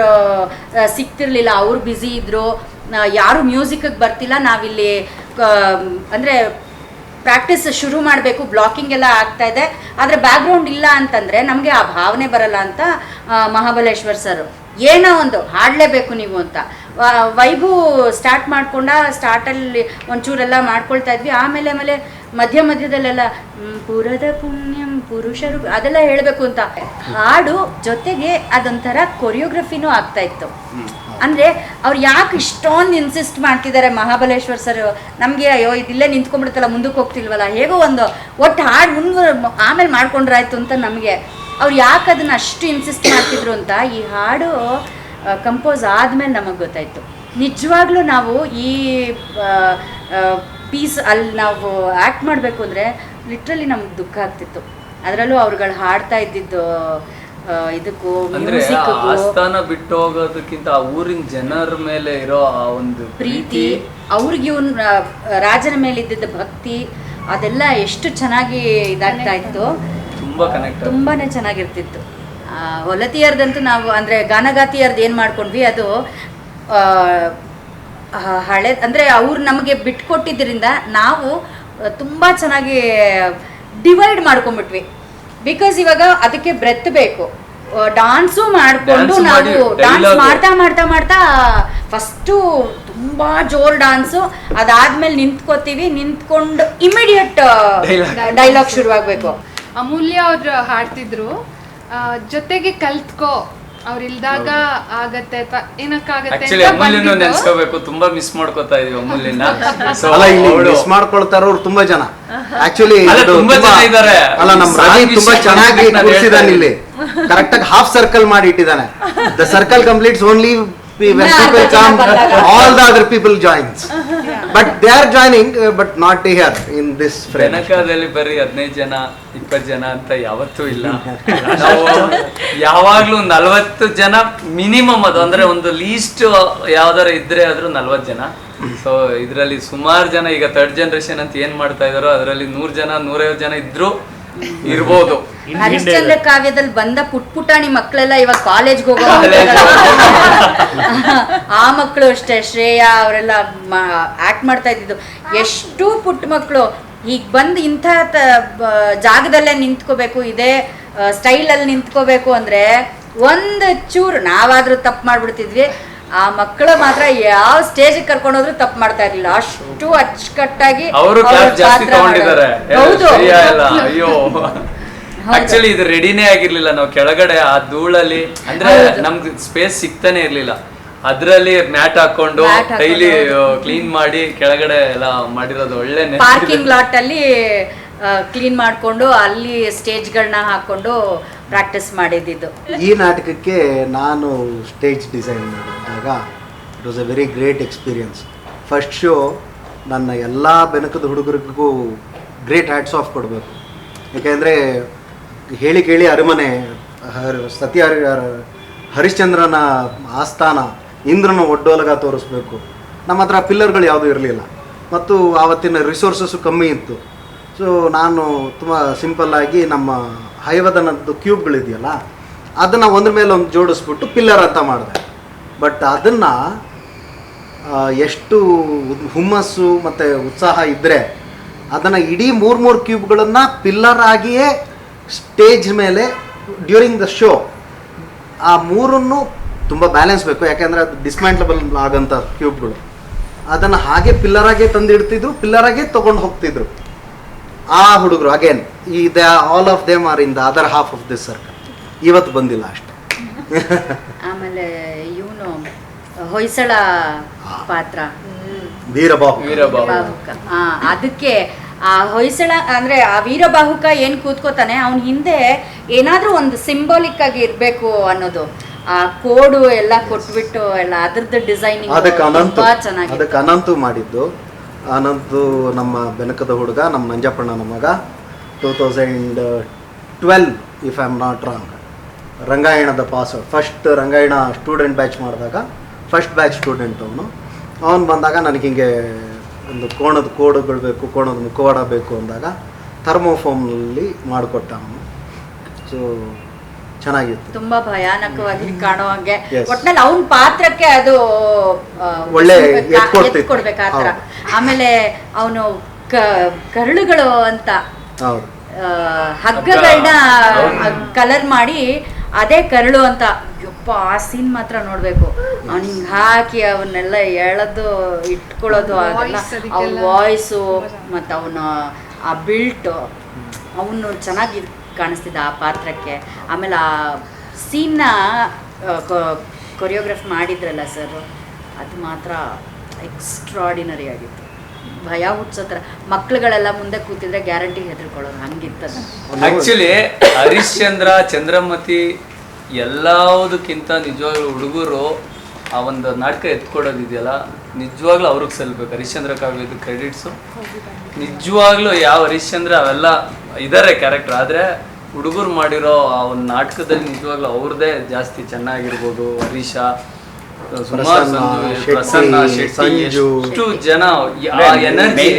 S6: ಸಿಗ್ತಿರ್ಲಿಲ್ಲ, ಅವ್ರು ಬ್ಯುಸಿ ಇದ್ರು, ಯಾರು ಮ್ಯೂಸಿಕ್ಗೆ ಬರ್ತಿಲ್ಲ. ನಾವಿಲ್ಲಿ ಅಂದರೆ ಪ್ರಾಕ್ಟೀಸ್ ಶುರು ಮಾಡಬೇಕು, ಬ್ಲಾಕಿಂಗ್ ಎಲ್ಲ ಆಗ್ತಾ ಇದೆ, ಆದರೆ ಬ್ಯಾಕ್ಗ್ರೌಂಡ್ ಇಲ್ಲ ಅಂತಂದರೆ ನಮಗೆ ಆ ಭಾವನೆ ಬರಲ್ಲ ಅಂತ ಮಹಾಬಲೇಶ್ವರ್ ಸರ್ ಏನೋ ಒಂದು ಹಾಡಲೇಬೇಕು ನೀವು ಅಂತ. ವೈಭು ಸ್ಟಾರ್ಟ್ ಮಾಡ್ಕೊಂಡ, ಸ್ಟಾರ್ಟಲ್ಲಿ ಒಂಚೂರೆಲ್ಲ ಮಾಡ್ಕೊಳ್ತಾ ಇದ್ವಿ. ಆಮೇಲೆ ಮಧ್ಯದಲ್ಲೆಲ್ಲ ಪುರದ ಪುಣ್ಯಂ ಪುರುಷರು ಅದೆಲ್ಲ ಹೇಳಬೇಕು ಅಂತ ಹಾಡು ಜೊತೆಗೆ ಅದೊಂಥರ ಕೊರಿಯೋಗ್ರಫಿನೂ ಆಗ್ತಾ ಇತ್ತು. ಅಂದರೆ ಅವ್ರು ಯಾಕೆ ಇಷ್ಟೊಂದು ಇನ್ಸಿಸ್ಟ್ ಮಾಡ್ತಿದ್ದಾರೆ ಮಹಾಬಲೇಶ್ವರ್ ಸರ್ ನಮಗೆ, ಅಯ್ಯೋ ಇದಿಲ್ಲೇ ನಿಂತ್ಕೊಂಡ್ಬಿಡುತ್ತಲ್ಲ ಮುಂದಕ್ಕೆ ಹೋಗ್ತಿಲ್ವಲ್ಲ, ಹೇಗೋ ಒಂದು ಒಟ್ಟು ಹಾಡು ಆಮೇಲೆ ಮಾಡ್ಕೊಂಡ್ರಾಯ್ತು ಅಂತ ನಮಗೆ ಅವ್ರು ಯಾಕೆ ಅದನ್ನು ಅಷ್ಟು ಇನ್ಸಿಸ್ಟ್ ಮಾಡ್ತಿದ್ರು ಅಂತ ಈ ಹಾಡು ಕಂಪೋಸ್ ಆದಮೇಲೆ ನಮಗೆ ಗೊತ್ತಾಯಿತು. ನಿಜವಾಗ್ಲೂ ನಾವು ಈ ಪೀಸ್ ಅಲ್ಲಿ ನಾವು ಆ್ಯಕ್ಟ್ ಮಾಡಬೇಕು ಅಂದರೆ ಲಿಟ್ರಲಿ ನಮ್ಗೆ ದುಃಖ ಆಗ್ತಿತ್ತು. ಅದರಲ್ಲೂ ಅವ್ರುಗಳು ಹಾಡ್ತಾ ಇದ್ದಿದ್ದು ಇದಕ್ಕೂ
S4: ಆಸ್ಥಾನ ಬಿಟ್ಟು ಹೋಗೋದಕ್ಕಿಂತ ಆ ಊರಿನ ಜನರ ಮೇಲೆ ಇರೋ ಆ ಒಂದು
S6: ಪ್ರೀತಿ, ಅವ್ರಿಗೆ ಇವನ್ ರಾಜನ ಮೇಲೆ ಇದ್ದಿದ್ದ ಭಕ್ತಿ, ಅದೆಲ್ಲ ಎಷ್ಟು ಚೆನ್ನಾಗಿ ಇದಾಗ್ತಾ ಇತ್ತು. ತುಂಬಾನೇ ಚೆನ್ನಾಗಿರ್ತಿತ್ತು. ಹೊಲತಿಯರ್ದಂತೂ ನಾವು ಅಂದರೆ ಗಾನಗಾತಿಯರ್ದು ಏನು ಮಾಡ್ಕೊಂಡ್ವಿ, ಅದು ಹಳೆ ಅಂದರೆ ಅವ್ರು ನಮಗೆ ಬಿಟ್ಕೊಟ್ಟಿದ್ದರಿಂದ ನಾವು ತುಂಬ ಚೆನ್ನಾಗಿ ಡಿವೈಡ್ ಮಾಡ್ಕೊಂಡ್ಬಿಟ್ವಿ. ಬಿಕಾಸ್ ಇವಾಗ ಅದಕ್ಕೆ ಬ್ರೆತ್ ಬೇಕು. ಡಾನ್ಸು ಮಾಡಿಕೊಂಡು ನಾವು ಡಾನ್ಸ್ ಮಾಡ್ತಾ ಫಸ್ಟು ತುಂಬ ಜೋರ್ ಡಾನ್ಸು, ಅದಾದ್ಮೇಲೆ ನಿಂತ್ಕೊಂಡು ಇಮಿಡಿಯೇಟ್ ಡೈಲಾಗ್ ಶುರುವಾಗಬೇಕು.
S7: ಅಮೂಲ್ಯ ಅವ್ರು ಹಾಡ್ತಿದ್ರು, ಜೊತೆಗೆ ಕಲ್ತ್ಕೋ, ಅವ್ರಿಲ್ದಾಗ ಆಗತ್ತೆ ಏನಕ್ಕಾಗತ್ತೆ
S4: ನೆನ್ಸ್ಕೋಬೇಕು. ತುಂಬಾ ಮಿಸ್ ಮಾಡ್ಕೋತಾ ಇದೀವಿ ಅಮೂಲ್ಯನ.
S2: ಅಲ್ಲ, ಇಲ್ಲಿ ಮಿಸ್ ಮಾಡ್ಕೊಳ್ತಾರ ಅವ್ರು ತುಂಬಾ ಜನ. ಆಕ್ಚುಲಿ ಅಲ್ಲ, ನಮ್ ರಾಜಿ ತುಂಬಾ ಚೆನ್ನಾಗಿ ಕೂರಿಸಿದಾನೆ ಇಲ್ಲಿ. ಕರೆಕ್ಟ್ ಆಗಿ ಹಾಫ್ ಸರ್ಕಲ್ ಮಾಡಿ ಇಟ್ಟಿದ್ದಾನೆ. The circle completes only when people come, all the other people joins, but they are joining, but not here in this frame.
S4: ಬೆನಕದಲ್ಲಿ ಬರೀ 15 ಜನ 20 ಜನ ಅಂತ ಯಾವತ್ತೂ ಇಲ್ಲ. ನಾವು ಯಾವಾಗ್ಲೂ 40 ಜನ ಮಿನಿಮಮ್. ಅದು ಅಂದ್ರೆ ಒಂದು ಲೀಸ್ಟ್ ಯಾವ್ದಾರ ಇದ್ರೆ ಆದ್ರೂ 40 ಜನ. ಸೊ ಇದ್ರಲ್ಲಿ ಸುಮಾರು ಜನ ಈಗ 3rd ಜನರೇಷನ್ ಅಂತ ಏನ್ ಮಾಡ್ತಾ ಇದಾರೋ ಅದರಲ್ಲಿ 100 ಜನ 150 ಜನ ಇದ್ರು ಇರ್ಬೋದು.
S6: ಹರಿಶ್ಚಂದ್ರ ಕಾವ್ಯದಲ್ಲಿ ಬಂದ ಪುಟ್ಪುಟಾಣಿ ಮಕ್ಕಳೆಲ್ಲ ಇವಾಗ ಕಾಲೇಜ್ಗೆ ಹೋಗೋ ಆ ಮಕ್ಕಳು ಅಷ್ಟೇ. ಶ್ರೇಯಾ ಅವರೆಲ್ಲ ಆಕ್ಟ್ ಮಾಡ್ತಾ ಇದ್ದಿದ್ದು. ಎಷ್ಟು ಪುಟ್ಟ ಮಕ್ಕಳು ಈಗ ಬಂದು ಇಂಥ ಜಾಗದಲ್ಲೇ ನಿಂತ್ಕೋಬೇಕು, ಇದೇ ಸ್ಟೈಲಲ್ಲಿ ನಿಂತ್ಕೋಬೇಕು ಅಂದರೆ ಒಂದು ಚೂರು ನಾವಾದರೂ ತಪ್ಪು ಮಾಡ್ಬಿಡ್ತಿದ್ವಿ. ಆ ಮಕ್ಕಳು ಮಾತ್ರ ಯಾವ ಸ್ಟೇಜಿಗೆ ಕರ್ಕೊಂಡೋದ್ರು ತಪ್ಪು ಮಾಡ್ತಾ ಇರ್ಲಿಲ್ಲ. ಅಷ್ಟು ಅಚ್ಚುಕಟ್ಟಾಗಿ
S4: ಅವರು ಹೌದು. ಆಕ್ಚುಲಿ ಇದು ರೆಡಿನೇ ಆಗಿರ್ಲಿಲ್ಲ. ನಾವು ಕೆಳಗಡೆ ಆ ಧೂಳಲ್ಲಿ ಅಂದ್ರೆ ನಮ್ಗೆ ಸ್ಪೇಸ್ ಸಿಗ್ತಾನೆ ಇರ್ಲಿಲ್ಲ. ಅದ್ರಲ್ಲಿ ಮ್ಯಾಟ್ ಹಾಕೊಂಡು ಡೈಲಿ ಕ್ಲೀನ್ ಮಾಡಿ ಕೆಳಗಡೆ ಎಲ್ಲ ಮಾಡಿರೋದು. ಒಳ್ಳೆ
S6: ಪಾರ್ಕಿಂಗ್ ಲಾಟ್ ಅಲ್ಲಿ ಕ್ಲೀನ್ ಮಾಡ್ಕೊಂಡು ಅಲ್ಲಿ ಸ್ಟೇಜ್ಗಳನ್ನ ಹಾಕೊಂಡು ಪ್ರಾಕ್ಟೀಸ್ ಮಾಡಿದ್ದು.
S2: ಈ ನಾಟಕಕ್ಕೆ ನಾನು ಸ್ಟೇಜ್ ಡಿಸೈನ್ ಮಾಡಿದಾಗ it was A very great experience. First show ನನ್ನ ಎಲ್ಲ ಬೆನಕದ ಹುಡುಗರಿಗೂ ಗ್ರೇಟ್ ಹ್ಯಾಟ್ಸ್ ಆಫ್ ಕೊಡಬೇಕು. ಯಾಕೆಂದರೆ ಹೇಳಿ ಕೇಳಿ ಅರಮನೆ, ಹರಿಶ್ಚಂದ್ರನ ಆಸ್ಥಾನ, ಇಂದ್ರನ ಒಡ್ಡೋಲಗ ತೋರಿಸ್ಬೇಕು. ನಮ್ಮ ಹತ್ರ ಪಿಲ್ಲರ್ಗಳು ಯಾವುದೂ ಇರಲಿಲ್ಲ. ಮತ್ತು ಆವತ್ತಿನ ರಿಸೋರ್ಸಸ್ಸು ಕಮ್ಮಿ ಇತ್ತು. ಸೊ ನಾನು ತುಂಬ ಸಿಂಪಲ್ಲಾಗಿ ನಮ್ಮ ಹೈವದನದ್ದು ಕ್ಯೂಬ್ಗಳಿದೆಯಲ್ಲ ಅದನ್ನು ಒಂದ್ರ ಮೇಲೆ ಒಂದು ಜೋಡಿಸ್ಬಿಟ್ಟು ಪಿಲ್ಲರ್ ಅಂತ ಮಾಡಿದೆ. ಬಟ್ ಅದನ್ನು ಎಷ್ಟು ಹುಮ್ಮಸ್ಸು ಮತ್ತು ಉತ್ಸಾಹ ಇದ್ದರೆ ಅದನ್ನು ಇಡೀ ಮೂರು ಕ್ಯೂಬ್ಗಳನ್ನು ಪಿಲ್ಲರ್ ಆಗಿಯೇ ಸ್ಟೇಜ್ ಮೇಲೆ ಡ್ಯೂರಿಂಗ್ ದ ಶೋ ಆ ಮೂರನ್ನು ತುಂಬ ಬ್ಯಾಲೆನ್ಸ್ ಬೇಕು, ಯಾಕೆಂದರೆ ಅದು ಡಿಸ್ಮ್ಯಾಂಟ್ಲಬಲ್ ಆಗೋಂಥ ಕ್ಯೂಬ್ಗಳು. ಅದನ್ನು ಹಾಗೆ ಪಿಲ್ಲರಾಗೆ ತಂದಿಡ್ತಿದ್ರು, ಪಿಲ್ಲರಾಗೆ ತೊಗೊಂಡು ಹೋಗ್ತಿದ್ರು. ಆ ಹುಡುಗರು ಅಗೇನ್ ಈ all of them are in the other half of this circle. ಇವತ್ತು ಬಂದಿಲ್ಲ ಅಷ್ಟೇ.
S6: ಆಮೇಲೆ ಇವನು ಹೊಯ್ಸಳ ಪಾತ್ರ
S2: ವೀರಬಾಹು
S6: ಅದಕ್ಕೆ ಆ ಹೊಯ್ಸಳ ಅಂದ್ರೆ ಆ ವೀರಬಾಹುಕ ಏನ್ ಕೂತ್ಕೋತಾನೆ ಅವನ ಹಿಂದೆ ಏನಾದ್ರೂ ಒಂದು ಸಿಂಬಾಲಿಕ್ ಆಗಿ ಇರ್ಬೇಕು ಅನ್ನೋದು, ಆ ಕೋಡು ಎಲ್ಲ ಕೊಟ್ಬಿಟ್ಟು ಎಲ್ಲ ಅದ್ರದ್ದು ಡಿಸೈನಿಂಗ್ ತುಂಬಾ ಚೆನ್ನಾಗಿ.
S2: ಅದಕ್ಕೆ ಅನಂತು ಮಾಡಿದ್ದು. ಅನಂತು ನಮ್ಮ ಬೆನಕದ ಹುಡುಗ, ನಮ್ಮ ನಂಜಪ್ಪಣ್ಣನ ಮಗ. 2012 if I am not wrong, ರಂಗಾಯಣದ pass first Rangayana student batch ಮಾಡಿದಾಗ ಫಸ್ಟ್ ಬ್ಯಾಚ್ ಸ್ಟೂಡೆಂಟ್ ಅವನು ಬಂದಾಗ ನನಗೆ ಹಿಂಗೆ ಒಂದು ಕೋಣದ ಕೋಡುಗಳು ಬೇಕು, ಕೋಣದ ಮುಖವಾಡ ಬೇಕು ಅಂದಾಗ ಥರ್ಮೋಫೋಮ್ನಲ್ಲಿ ಮಾಡಿಕೊಟ್ಟ ಅವನು. ಸೊ ಚೆನ್ನಾಗಿತ್ತು,
S6: ತುಂಬಾ ಭಯಾನಕವಾಗಿ ಕಾಣೋ ಹಾಗೆ. ಒಟ್ನಲ್ಲಿ ಅವನ ಪಾತ್ರಕ್ಕೆ ಅದು
S2: ಒಳ್ಳೆ
S6: ಕೊಡ್ಬೇಕು ಆ ಥರ. ಆಮೇಲೆ ಅವನು ಕರಳುಗಳು ಅಂತ ಹಗ್ಗಗಳನ್ನ ಕಲರ್ ಮಾಡಿ ಅದೇ ಕರಳು ಅಂತ. ಯಪ್ಪ ಆ ಸೀನ್ ಮಾತ್ರ ನೋಡ್ಬೇಕು. ಅವ್ನು ಹಿಂಗೆ ಹಾಕಿ ಅವನ್ನೆಲ್ಲ ಎಳೆದು ಇಟ್ಕೊಳ್ಳೋದು, ಅದೆಲ್ಲ ಅವ್ನ ವಾಯ್ಸು ಮತ್ತು ಅವನ ಆ ಬಿಲ್ಟು ಅವನು ಚೆನ್ನಾಗಿ ಕಾಣಿಸ್ತಿದ್ದ ಆ ಪಾತ್ರಕ್ಕೆ. ಆಮೇಲೆ ಆ ಸೀನ್ನ ಕೊರಿಯೋಗ್ರಾಫ್ ಮಾಡಿದ್ರಲ್ಲ ಸರ್, ಅದು ಮಾತ್ರ ಎಕ್ಸ್ಟ್ರಾಡಿನರಿ ಆಗಿತ್ತು. ಭಯ ಹುಟ್ಟಿಸೋ ಥರ, ಮಕ್ಳುಗಳೆಲ್ಲ ಮುಂದೆ ಕೂತಿದ್ರೆ ಗ್ಯಾರಂಟಿ ಹೆದರ್ಕೊಳ್ಳೋರು ಹಂಗಿತ್ತದ.
S4: ಆಕ್ಚುಲಿ ಹರಿಶ್ಚಂದ್ರ, ಚಂದ್ರಮತಿ ಎಲ್ಲದಕ್ಕಿಂತ ನಿಜವಾಗ್ಲೂ ಹುಡುಗರು ಆ ಒಂದು ನಾಟಕ ಎತ್ಕೊಡೋದಿದೆಯಲ್ಲ, ನಿಜವಾಗ್ಲೂ ಅವ್ರಿಗೆ ಸಲ್ಬೇಕು. ಹರಿಶ್ಚಂದ್ರ ಕಾವ್ಯದ ಕ್ರೆಡಿಟ್ಸು ನಿಜವಾಗ್ಲೂ ಯಾವ ಹರಿಶ್ಚಂದ್ರ ಅವೆಲ್ಲ ಇದ್ದಾರೆ ಕ್ಯಾರೆಕ್ಟರ್, ಆದರೆ ಹುಡುಗರು ಮಾಡಿರೋ ಆ ಒಂದು ನಾಟಕದಲ್ಲಿ ನಿಜವಾಗ್ಲೂ ಅವ್ರದ್ದೇ ಜಾಸ್ತಿ ಚೆನ್ನಾಗಿರ್ಬೋದು. ಹರೀಶ, ಪ್ರಸನ್ನ ಶೆಟ್ಟಿ, ಎಷ್ಟು ಜನ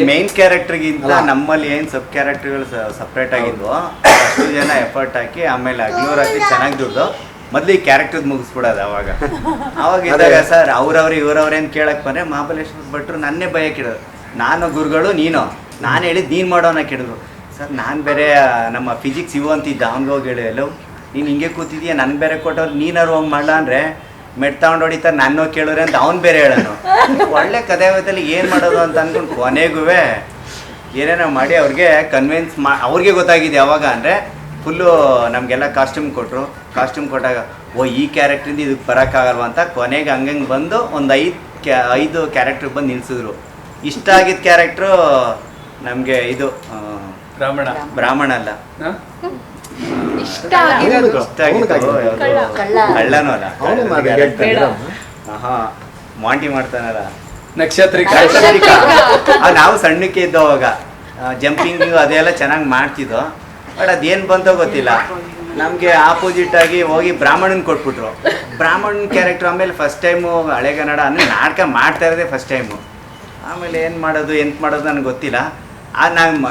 S8: ಮೇನ್ ಕ್ಯಾರೆಕ್ಟರ್ಗಿಂತ ನಮ್ಮಲ್ಲಿ ಏನ್ ಸಬ್ ಕ್ಯಾರೆಕ್ಟರ್ಗಳು ಸಪ್ರೇಟ್ ಆಗಿದ್ವು ಅಷ್ಟು ಜನ ಎಫರ್ಟ್ ಹಾಕಿ ಆಮೇಲೆ ಹಗಲು ರಾತ್ರಿ ಚೆನ್ನಾಗಿ ದುಡ್ದು ಮೊದ್ಲು ಈ ಕ್ಯಾರೆಕ್ಟರ್ ಮುಗಿಸ್ಬಿಡೋದು. ಅವಾಗ ಇದ್ದಾಗ ಸರ್ ಅವ್ರವ್ರು ಇವ್ರವ್ರೇನು ಕೇಳಕ್ ಬಂದ್ರೆ ಮಹಾಬಲೇಶ್ವರ ಭಟ್ರು ನನ್ನೇ ಭಯ ಕೇಳಿದ್ರು. ನಾನು ಗುರುಗಳು ನೀನು, ನಾನು ಹೇಳಿದ್ ನೀನು ಮಾಡೋನ ಕೇಳಿದ್ರು. ಸರ್ ನಾನು ಬೇರೆ ನಮ್ಮ ಫಿಸಿಕ್ಸ್ ಇವು ಅಂತಿದ್ದ, ಅವ್ನಿಗೆ ಹೋಗಿ ಹೇಳಿ ಎಲ್ಲೋ ನೀನು ಹಿಂಗೆ ಕೂತಿದ್ದೀಯ, ನನ್ಗೆ ಬೇರೆ ಕೊಟ್ಟವ್ರು ನೀನಾರು ಹೋಗಿ ಮಾಡಲ ಅಂದರೆ ಮೆಟ್ ತಗೊಂಡು ಹೊಡಿತಾರೆ ನಾನು ಕೇಳಿದ್ರೆ ಅಂತ ಅವ್ನು ಬೇರೆ ಹೇಳೋನು. ಒಳ್ಳೆ ಕಥೆ ಹೊತ್ತಲ್ಲಿ ಏನು ಮಾಡೋದು ಅಂತ ಅಂದ್ಕೊಂಡು ಕೊನೆಗೂ ಏನೇನೋ ಮಾಡಿ ಅವ್ರಿಗೆ ಕನ್ವಿನ್ಸ್ ಅವ್ರಿಗೆ ಗೊತ್ತಾಗಿದೆ ಯಾವಾಗ ಅಂದರೆ ಫುಲ್ಲು ನಮಗೆಲ್ಲ ಕಾಸ್ಟ್ಯೂಮ್ ಕೊಟ್ಟರು. ಕಾಸ್ಟ್ಯೂಮ್ ಕೊಟ್ಟಾಗ ಈ ಕ್ಯಾರೆಕ್ಟ್ರಿಂದ ಇದಕ್ಕೆ ಬರೋಕ್ಕಾಗಲ್ವ ಅಂತ ಕೊನೆಗೆ ಹಂಗಂಗೆ ಬಂದು ಒಂದು 5 ಕ್ಯಾರೆಕ್ಟ್ರಿಗೆ ಬಂದು ನಿಲ್ಸಿದ್ರು. ಇಷ್ಟ ಆಗಿದ್ದ ಕ್ಯಾರೆಕ್ಟ್ರು ನಮಗೆ ಇದು ಬ್ರಾಹ್ಮಣ ಅಲ್ಲ,
S7: ಇಷ್ಟ ಆಗಿರೋದು
S8: ಕಳ್ಳನೂ ಅಲ್ಲ, ಮಾಂಟಿ ಮಾಡ್ತಾನಲ್ಲ
S4: ನಕ್ಷತ್ರಿಕ.
S8: ನಾವು ಸಣ್ಣಕ್ಕೆ ಇದ್ದೋ ಅವಾಗ ಜಂಪಿಂಗ್ ಅದೆಲ್ಲ ಚೆನ್ನಾಗಿ ಮಾಡ್ತಿದ್ದೋ. ಬಟ್ ಅದೇನು ಬಂತೋ ಗೊತ್ತಿಲ್ಲ, ನಮಗೆ ಆಪೋಸಿಟ್ ಆಗಿ ಹೋಗಿ ಬ್ರಾಹ್ಮಣನ್ ಕೊಟ್ಬಿಟ್ರು. ಬ್ರಾಹ್ಮಣನ್ ಕ್ಯಾರೆಕ್ಟರ್ ಆಮೇಲೆ ಫಸ್ಟ್ ಟೈಮು ಹಳೆಗನ್ನಡ ಅಂದರೆ ನಾಟಕ ಮಾಡ್ತಾ ಇರೋದೇ ಫಸ್ಟ್ ಟೈಮು. ಆಮೇಲೆ ಏನು ಮಾಡೋದು ಎಂತ ಮಾಡೋದು ನನಗೆ ಗೊತ್ತಿಲ್ಲ.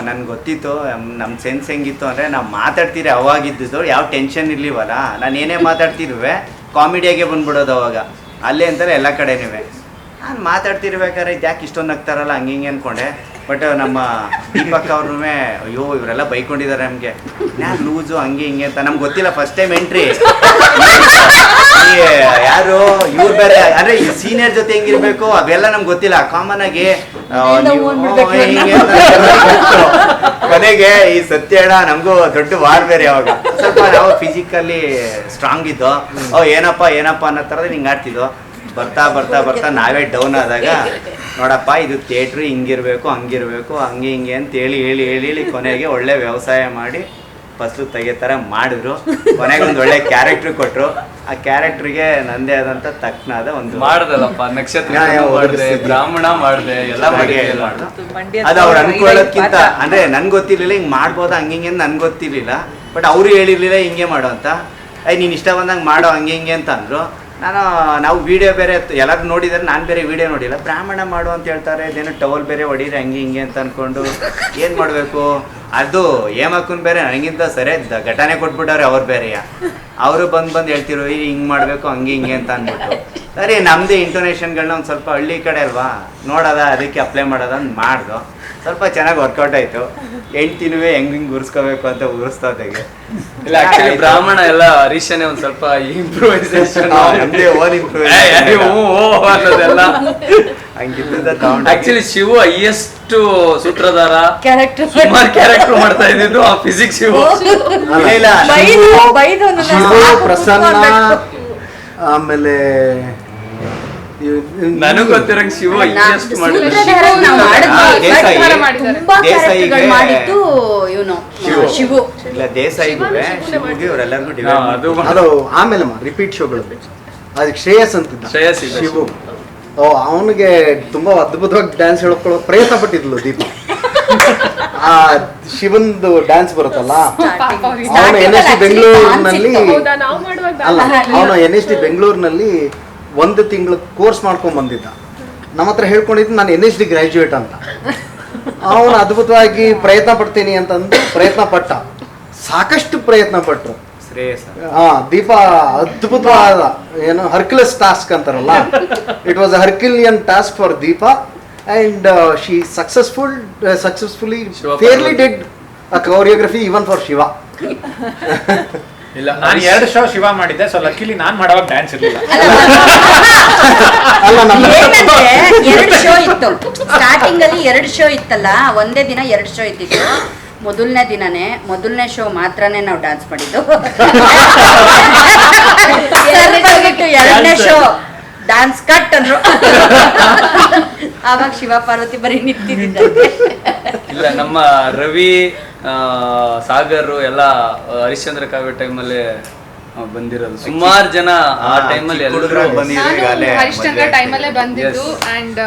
S8: ನನಗೆ ಗೊತ್ತಿತ್ತು ನಮ್ಮ ಸೆನ್ಸ್ ಹೆಂಗಿತ್ತು ಅಂದರೆ ನಾವು ಮಾತಾಡ್ತೀರಿ ಅವಾಗಿದ್ದು ಯಾವ ಟೆನ್ಷನ್ ಇರ್ಲಿವಲ್ಲ, ನಾನು ಏನೇ ಮಾತಾಡ್ತಿರುವೆ ಕಾಮಿಡಿಯಾಗೆ ಬಂದ್ಬಿಡೋದು ಅವಾಗ ಅಲ್ಲೇ ಅಂತಾರೆ ಎಲ್ಲ ಕಡೆನೂ. ನಾನು ಮಾತಾಡ್ತಿರ್ಬೇಕಾದ್ರೆ ಯಾಕೆ ಇಷ್ಟೊಂದು ನಗ್ತಾರಲ್ಲ ಹಂಗೆ ಹಿಂಗೆ ಅಂದ್ಕೊಂಡೆ. ಬಟ್ ನಮ್ಮ ದೀಪಕ್ ಅವ್ರೂ ಅಯ್ಯೋ ಇವರೆಲ್ಲ ಬೈಕೊಂಡಿದ್ದಾರೆ ನಮಗೆ, ನಾನು ಲೂಸು ಹಂಗೆ ಹಿಂಗೆ ಅಂತ. ನಮ್ಗೆ ಗೊತ್ತಿಲ್ಲ ಫಸ್ಟ್ ಟೈಮ್ ಎಂಟ್ರಿ ಯಾರು ಇವ್ರು ಬೇರೆ ಅಂದರೆ ಈ ಸೀನಿಯರ್ ಜೊತೆ ಹೆಂಗಿರ್ಬೇಕು ಅವೆಲ್ಲ ನಮ್ಗೆ ಗೊತ್ತಿಲ್ಲ. ಕಾಮನ್ ಆಗಿ ಕೊನೆಗೆ ಈ ಸತ್ಯ ಹೇಳ ನಮಗೂ ದೊಡ್ಡ ವಾರ್ ಬೇರೆ. ಅವಾಗ ಸ್ವಲ್ಪ ನಾವು ಫಿಸಿಕಲಿ ಸ್ಟ್ರಾಂಗ್ ಇದ್ದೋ, ಏನಪ್ಪ ಅನ್ನೋ ಥರದಲ್ಲಿ ಹಿಂಗೆ ಆಡ್ತಿದ್ದೋ. ಬರ್ತಾ ಬರ್ತಾ ಬರ್ತಾ ನಾವೇ ಡೌನ್ ಆದಾಗ ನೋಡಪ್ಪ ಇದು ಥಿಯೇಟ್ರು ಹಿಂಗಿರ್ಬೇಕು ಹಂಗಿರ್ಬೇಕು ಹಂಗೆ ಹಿಂಗೆ ಅಂತ ಹೇಳಿ ಹೇಳಿ ಹೇಳಿ ಹೇಳಿ ಕೊನೆಗೆ ಒಳ್ಳೆ ವ್ಯವಸಾಯ ಮಾಡಿ ಫಸ್ಲು ತೆಗೆ ಥರ ಮಾಡಿದ್ರು. ಕೊನೆಗೆ ಒಂದು ಒಳ್ಳೆ ಕ್ಯಾರೆಕ್ಟ್ರ್ ಕೊಟ್ಟರು. ಆ ಕ್ಯಾರೆಕ್ಟ್ರಿಗೆ ನಂದೇ ಆದಂಥ ತಕ್ಕನಾದ ಒಂದು
S4: ಮಾಡ್ದಲ್ಲಪ್ಪ, ನಕ್ಷತ್ರ ಮಾಡಿದೆ, ಬ್ರಾಹ್ಮಣ ಮಾಡಿದೆ, ಎಲ್ಲ
S8: ಅದು ಅವ್ರು ಅನ್ಕೊಳ್ಳೋದ್ಕಿಂತ ಅಂದರೆ ನನ್ಗೆ ಗೊತ್ತಿರಲಿಲ್ಲ ಹಿಂಗೆ ಮಾಡ್ಬೋದಾ ಹಂಗೆ ಹಿಂಗೆ ಅಂತ ನನ್ಗೆ ಗೊತ್ತಿರಲಿಲ್ಲ. ಬಟ್ ಅವರು ಹೇಳಿರ್ಲಿಲ್ಲ ಹಿಂಗೆ ಮಾಡೋ ಅಂತ. ನೀನು ಇಷ್ಟ ಬಂದಂಗೆ ಮಾಡೋ ಹಂಗೆ ಹಿಂಗೆ ಅಂತ ಅಂದರು. ನಾವು ವಿಡಿಯೋ ಬೇರೆ ಎಲ್ಲರೂ ನೋಡಿದ್ರೆ ನಾನು ಬೇರೆ ವಿಡಿಯೋ ನೋಡಿಲ್ಲ, ಬ್ರಾಹ್ಮಣ ಮಾಡು ಅಂತ ಹೇಳ್ತಾರೆ, ಇದೇನೋ ಟವಲ್ ಬೇರೆ ಹೊಡೀರಿ ಹಂಗೆ ಹಿಂಗೆ ಅಂತ ಅಂದ್ಕೊಂಡು ಏನು ಮಾಡಬೇಕು. ಅದು ಹೇಮಕ್ಕನ್ ಬೇರೆ ನನಗಿಂತ ಸರಿ ಘಟನೆ ಕೊಟ್ಬಿಟ್ಟವ್ರೆ ಅವ್ರು ಬೇರೆಯ. ಅವರು ಬಂದು ಹೇಳ್ತಿರೋ ಹಿಂಗೆ ಮಾಡಬೇಕು ಹಂಗೆ ಹಿಂಗೆ ಅಂತ ಅಂದ್ಬಿಟ್ಟು, ಸರಿ ನಮ್ಮದೇ ಇಂಟೋನೇಷನ್ಗಳನ್ನ ಒಂದು ಸ್ವಲ್ಪ ಹಳ್ಳಿ ಕಡೆ ಅಲ್ವಾ ನೋಡೋದ, ಅದಕ್ಕೆ ಅಪ್ಲೈ ಮಾಡೋದ ಅಂತ ಮಾಡ್ದು. ಸ್ವಲ್ಪ ಚೆನ್ನಾಗಿ ವರ್ಕೌಟ್ ಆಯಿತು. ಹೆಂಡ್ತಿನೂ ಹೆಂಗೆ ಉರ್ಸ್ಕೋಬೇಕು ಅಂತ ಉರಿಸ್ತೋದಾಗೆ.
S4: ಇಲ್ಲ ಆಕ್ಚುಲಿ ಬ್ರಾಹ್ಮಣ ಎಲ್ಲ ಹರೀಶನೇ ಒಂದು ಸ್ವಲ್ಪ ಇಂಪ್ರೂವೈಸೇಷನ್
S8: ನಮ್ಮದೇ ಓನ್
S4: ಅನ್ನೋದೆಲ್ಲ
S8: ಹಂಗಿದ್ದ
S4: ಆಕ್ಚುಲಿ ಶಿವು ಹೈಯೆಸ್ಟ್ ಸೂತ್ರಧಾರ
S6: ಕ್ಯಾರೆಕ್ಟರ್
S4: ಸುಮಾರು ಕ್ಯಾರೆಕ್ಟರ್ ಮಾಡ್ತಾ ಇದ್ದಿದ್ದು ಆ ಫಿಸಿಕ್ಸ್ ಶಿವು.
S8: ಇಲ್ಲ
S2: ಶಿವು, ಪ್ರಸನ್ನ, ಆಮೇಲೆ
S4: ನನಗ್ ಗೊತ್ತಿರಂಗ್ ಶಿವು ಹೈಯೆಸ್ಟ್ ಮಾಡಿದ್ರು.
S6: ಮಾಡಿದ್ದು ಇವನು ಶಿವು.
S8: ಇಲ್ಲ ದೇಸಾಯಿಗೂ ಶಿವುಗೆ ಇವರೆಲ್ಲರಿಗೂ
S4: ಅದು
S2: ಅದು ಆಮೇಲೆ ರಿಪೀಟ್ ಶೋಗಳು. ಅದಕ್ಕೆ ಶ್ರೇಯಸ್ ಅಂತಿದ್ದ,
S4: ಶ್ರೇಯಸ್ ಇದೆ.
S2: ಶಿವು. ಅವನಿಗೆ ತುಂಬಾ ಅದ್ಭುತವಾಗಿ ಡ್ಯಾನ್ಸ್ ಹೇಳ್ಕೊಳ್ಳೋ ಪ್ರಯತ್ನ ಪಟ್ಟಿದ್ಲು ದೀಪ. ಆ ಶಿವಂದು ಡ್ಯಾನ್ಸ್ ಬರುತ್ತಲ್ಲ, ಅವನು NST ಬೆಂಗಳೂರಿನಲ್ಲಿ ಅಲ್ಲ, ಅವನು NST ಬೆಂಗಳೂರಿನಲ್ಲಿ 1 ತಿಂಗಳು ಕೋರ್ಸ್ ಮಾಡ್ಕೊಂಡ್ ಬಂದಿದ್ದ. ನಮ್ಮ ಹತ್ರ ಹೇಳ್ಕೊಂಡಿದ್ದು ನಾನು NST ಗ್ರಾಜ್ಯುಯೇಟ್ ಅಂತ. ಅವನು ಅದ್ಭುತವಾಗಿ ಪ್ರಯತ್ನ ಪಡ್ತೀನಿ ಅಂತಂದು ಪ್ರಯತ್ನ ಪಟ್ಟ, ಸಾಕಷ್ಟು ಪ್ರಯತ್ನ ಪಟ್ರು.
S8: ಶ್ರೇಯಸ್
S2: ದೀಪ ಅದ್ಭುತವಾದ ಏನು ಹರ್ಕ್ಯುಲಸ್ ಟಾಸ್ಕ್ ಅಂತಾರಲ್ಲ, it was a Herculean task for Deepa and she successfully fairly did a choreography even for Shiva.
S4: ಇಲ್ಲ
S9: ನಾನು 2 ಶೋ ಶಿವ ಮಾಡಿದ್ದೆ, ಸೊ ಲಕ್ಕಿಲಿ ನಾನ್ ಮಾಡೋವಾಗ ಡ್ಯಾನ್ಸ್ ಇರಲಿಲ್ಲ.
S6: ಏನಂದ್ರೆ 2 ಶೋ ಇತ್ತು ಸ್ಟಾರ್ಟಿಂಗ್ ಅಲ್ಲಿ, 2 ಶೋ ಇತ್ತಲ್ಲ, ಒಂದೇ ದಿನ 2 ಶೋ ಇದ್ದಿತ್ತು. ಮೊದಲನೇ ಶೋ ಮಾತ್ರನೇ ನಾವು ಡ್ಯಾನ್ಸ್ ಮಾಡಿದ್ದು. 2ನೇ ಶೋ ಡ್ಯಾನ್ಸ್ ಕಟ್ ಅಂದ್ರು. ಆವಾಗ ಶಿವ ಪಾರ್ವತಿ ಬರೀ ನಿಂತಿದ್ದಂತೆ.
S4: ಇಲ್ಲ ನಮ್ಮ ರವಿ ಸಾಗರ್ ಎಲ್ಲ ಹರಿಶ್ಚಂದ್ರ ಕಾವ್ಯ ಟೈಮಲ್ಲಿ ಬಂದಿರೋದು ಸುಮಾರು ಜನ. ಆ ಟೈಮಲ್ಲಿ ಎಲ್ಲರೂ
S7: ಹರಿಶ್ಚಂದ್ರ ಟೈಮಲ್ಲೇ ಬಂದಿದ್ದು. ಅಂಡ್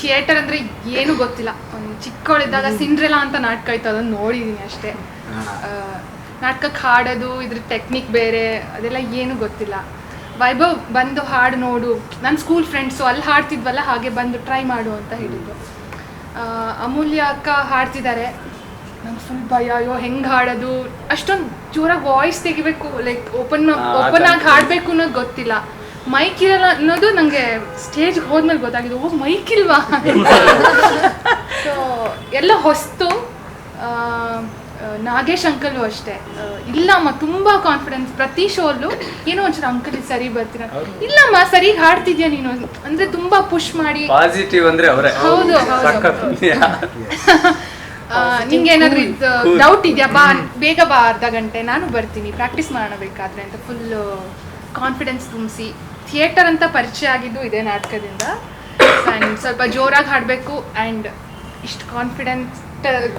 S7: ಥಿಯೇಟರ್ ಅಂದ್ರೆ ಏನು ಗೊತ್ತಿಲ್ಲ. ಒಂದು ಚಿಕ್ಕವಳಿದ್ದಾಗ ಸಿಂಡ್ರೆಲಾ ಅಂತ ನಾಟಕ ಇತ್ತು, ಅದನ್ನು ನೋಡಿದೀನಿ ಅಷ್ಟೇ. ನಾಟಕಕ್ಕೆ ಹಾಡೋದು, ಇದ್ರ ಟೆಕ್ನಿಕ್ ಬೇರೆ ಅದೆಲ್ಲ ಏನು ಗೊತ್ತಿಲ್ಲ. ವೈಭವ್ ಬಂದು ಹಾಡು ನೋಡು, ನನ್ನ ಸ್ಕೂಲ್ ಫ್ರೆಂಡ್ಸು ಅಲ್ಲಿ ಹಾಡ್ತಿದ್ವಲ್ಲ, ಹಾಗೆ ಬಂದು ಟ್ರೈ ಮಾಡು ಅಂತ ಹೇಳಿದ್ರು. ಅಮೂಲ್ಯ ಅಕ್ಕ ಹಾಡ್ತಿದ್ದಾರೆ, ನಂಗೆ ಫುಲ್ ಭಯ, ಅಯ್ಯೋ ಹೆಂಗೆ ಹಾಡೋದು, ಅಷ್ಟೊಂದು ಜೋರಾಗಿ ವಾಯ್ಸ್ ತೆಗಿಬೇಕು, ಲೈಕ್ ಓಪನ್ ಆಗಿ ಹಾಡಬೇಕು ಅನ್ನೋದು ಗೊತ್ತಿಲ್ಲ. ಮೈಕ್ ಇರಲ್ಲ ಅನ್ನೋದು ನನಗೆ ಸ್ಟೇಜ್ಗೆ ಹೋದ್ಮೇಲೆ ಗೊತ್ತಾಗಿದೆ, ಓ ಮೈಕ್ ಇಲ್ವಾ. ಸೊ ಎಲ್ಲ ಹೊಸ್ತು. ನಾಗೇಶ್ ಅಂಕಲು ಅಷ್ಟೇ, ಇಲ್ಲಮ್ಮ ತುಂಬಾ ಕಾನ್ಫಿಡೆನ್ಸ್. ಪ್ರತಿ ಶೋಲ್ಲೂ ಏನೋ ಒಂಚೂರು ಅಂಕಲ್ ಸರಿ ಬರ್ತೀರ, ಇಲ್ಲಮ್ಮ ಸರಿ ಹಾಡ್ತಿದ್ಯಾ ನೀನು ಅಂದ್ರೆ ತುಂಬಾ ಪುಷ್ ಮಾಡಿ.
S4: ಪಾಸಿಟಿವ್ ಅಂದ್ರೆ ಅವರೇ.
S7: ಹೌದು ನಿಂಗೆ ಏನಾದ್ರು ಡೌಟ್ ಇದೆಯಾ, ಬಾ ಬೇಗ ಬಾ, ಅರ್ಧ ಗಂಟೆ ನಾನು ಬರ್ತೀನಿ, ಪ್ರಾಕ್ಟೀಸ್ ಮಾಡಬೇಕಾದ್ರೆ ಅಂತ ಫುಲ್ ಕಾನ್ಫಿಡೆನ್ಸ್ ತುಂಬಿಸಿ. ಥಿಯೇಟರ್ ಅಂತ ಪರಿಚಯ ಆಗಿದ್ದು ಇದೇ ನಾಟಕದಿಂದ. ಆ್ಯಂಡ್ ಸ್ವಲ್ಪ ಜೋರಾಗಿ ಹಾಡಬೇಕು. ಆ್ಯಂಡ್ ಇಷ್ಟು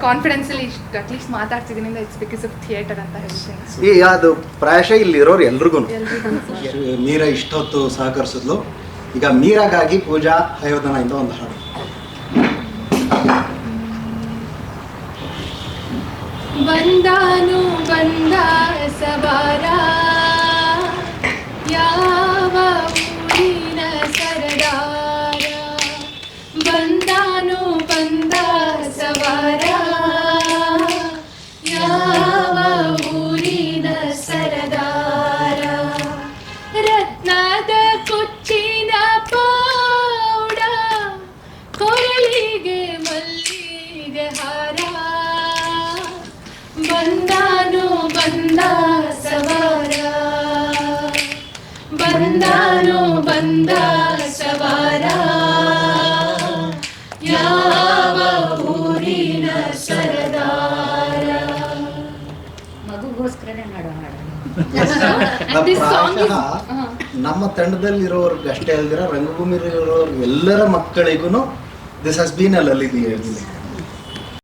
S7: ಕಾನ್ಫಿಡೆನ್ಸಲ್ಲಿ ಇಷ್ಟು ಅಟ್ಲೀಸ್ಟ್ ಮಾತಾಡ್ತಿದ್ದೀನಿ ಅಂದ್ರೆ ಇಟ್ಸ್ ಬಿಕಾಸ್ ಆಫ್ ಥಿಯೇಟರ್ ಅಂತ ಹೇಳ್ತೀನಿ.
S2: ಅದು ಪ್ರಾಯಶಃ ಇಲ್ಲಿರೋರು ಎಲ್ರಿಗೂ. ಮೀರಾ ಇಷ್ಟೊತ್ತು ಸಹಕರಿಸಿದ್ಲು. ಈಗ ಮೀರಾಗಾಗಿ ಪೂಜಾ ಆಯೋಧನ ಇಂದ ಒಂದು ಹಾಡು.
S7: ಬಂದಾನು ಬಂದ ಸವಾರ, ಯಾವ ಊರಿನ ಸರದಾರ. ಬಂದಾನು ಬಂದ ಸವಾರ, ಯಾವ ಊರಿನ ಸರದಾರ. ರತ್ನದ ಕೊಚ್ಚಿನ ಪೌಡ, ಕೊರಳಿಗೆ ಮಲ್ಲಿಗೆ ಹಾರ. ಬಂದಾನು ಬಂದ ಸವಾರ, ಬಂದಾನು ಬಂದ ಸವಾರ, ಯಾವ ಊರಿನ ಸರದಾರ.
S6: ಮಗುಗೋಸ್ಕರನೇ ಹಾಡೋ ಹಾಡು.
S2: ನಮ್ಮ ತಂಡದಲ್ಲಿರೋರ್ಗೆ ಅಷ್ಟೇ ಅಲ್ದಿರ ರಂಗಭೂಮಿ ಇರೋರು ಎಲ್ಲರ ಮಕ್ಕಳಿಗೂ this has been a Lalitha.